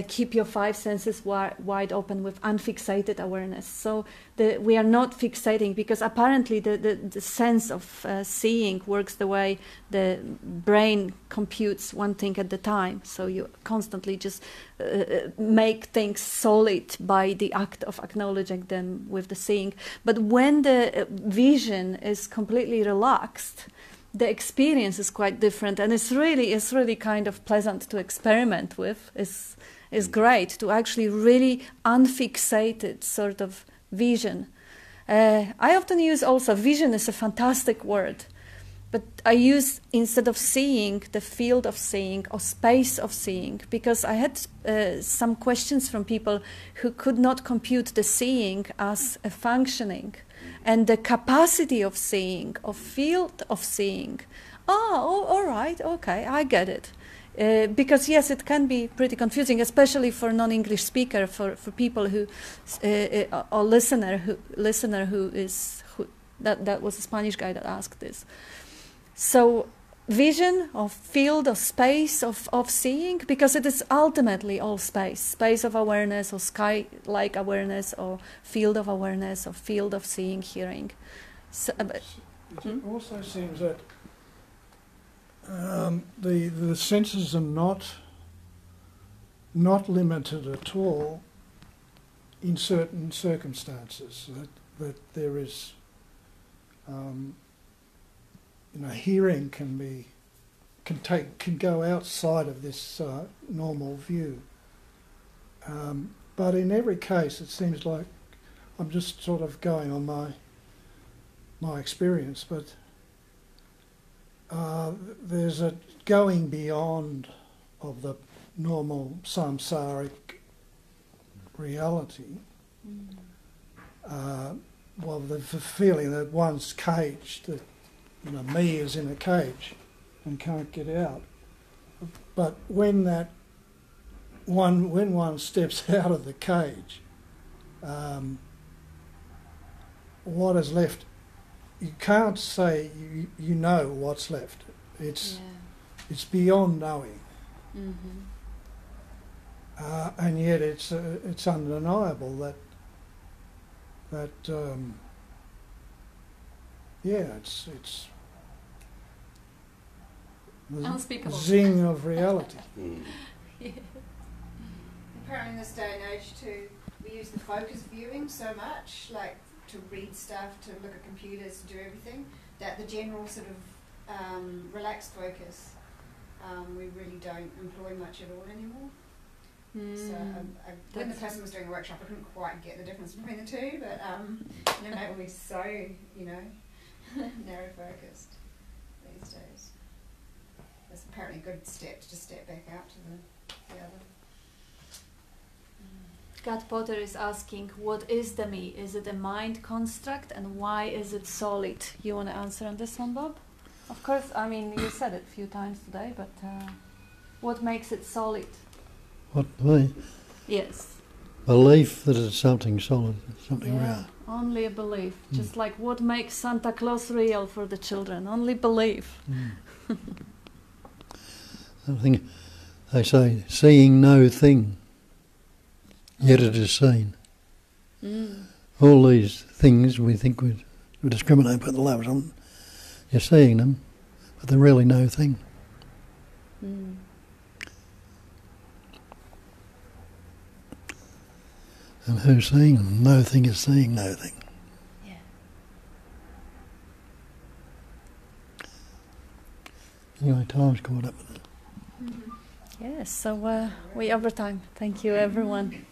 keep your five senses wide open with unfixated awareness. So we are not fixating, because apparently the sense of seeing works the way the brain computes one thing at a time. So you constantly just make things solid by the act of acknowledging them with the seeing. But when the vision is completely relaxed, the experience is quite different, and it's really kind of pleasant to experiment with. It's great to actually really unfixated sort of vision. I often use also, vision is a fantastic word, but I use, instead of seeing, the field of seeing or space of seeing, because I had some questions from people who could not compute the seeing as a functioning. And the capacity of seeing, of field of seeing, all right, okay, I get it. Because yes, it can be pretty confusing, especially for non-English speaker, for people who, or listener who that was a Spanish guy that asked this. So vision of field of space of seeing, because it is ultimately all space of awareness, or sky-like awareness, or field of awareness, or field of seeing, hearing. So, it also seems that the senses are not limited at all in certain circumstances. That there is, hearing can go outside of this normal view. But in every case, it seems like I'm just sort of going on my experience, but there's a going beyond of the normal samsaric reality, well, the feeling that one's caged, that me is in a cage and can't get out. But when one steps out of the cage, what is left? You can't say you know what's left. It's beyond knowing, and yet it's undeniable that it's the Unspeakable. zing of reality. Yeah. Apparently in this day and age too, we use the focus viewing so much, like to read stuff, to look at computers, to do everything, that the general sort of relaxed focus we really don't employ much at all anymore. So when the person was doing a workshop, I couldn't quite get the difference between the two, but no matter we're so, narrow focused these days. It's apparently a good step to just step back out to the other. Scott Potter is asking, what is the me? Is it a mind construct, and why is it solid? You want to answer on this one, Bob? Of course, I mean, you said it a few times today, but what makes it solid? What me? Yes. Belief that it's something solid, something real. Only a belief. Just like what makes Santa Claus real for the children. Only belief. I think they say, seeing no thing, yet it is seen. All these things we think we discriminate by the love of, you're seeing them, but they're really no thing. And who's seeing them? No thing is seeing no thing. Yeah. Anyway, time's caught up with it. Yes, so we overtime. Thank you, everyone.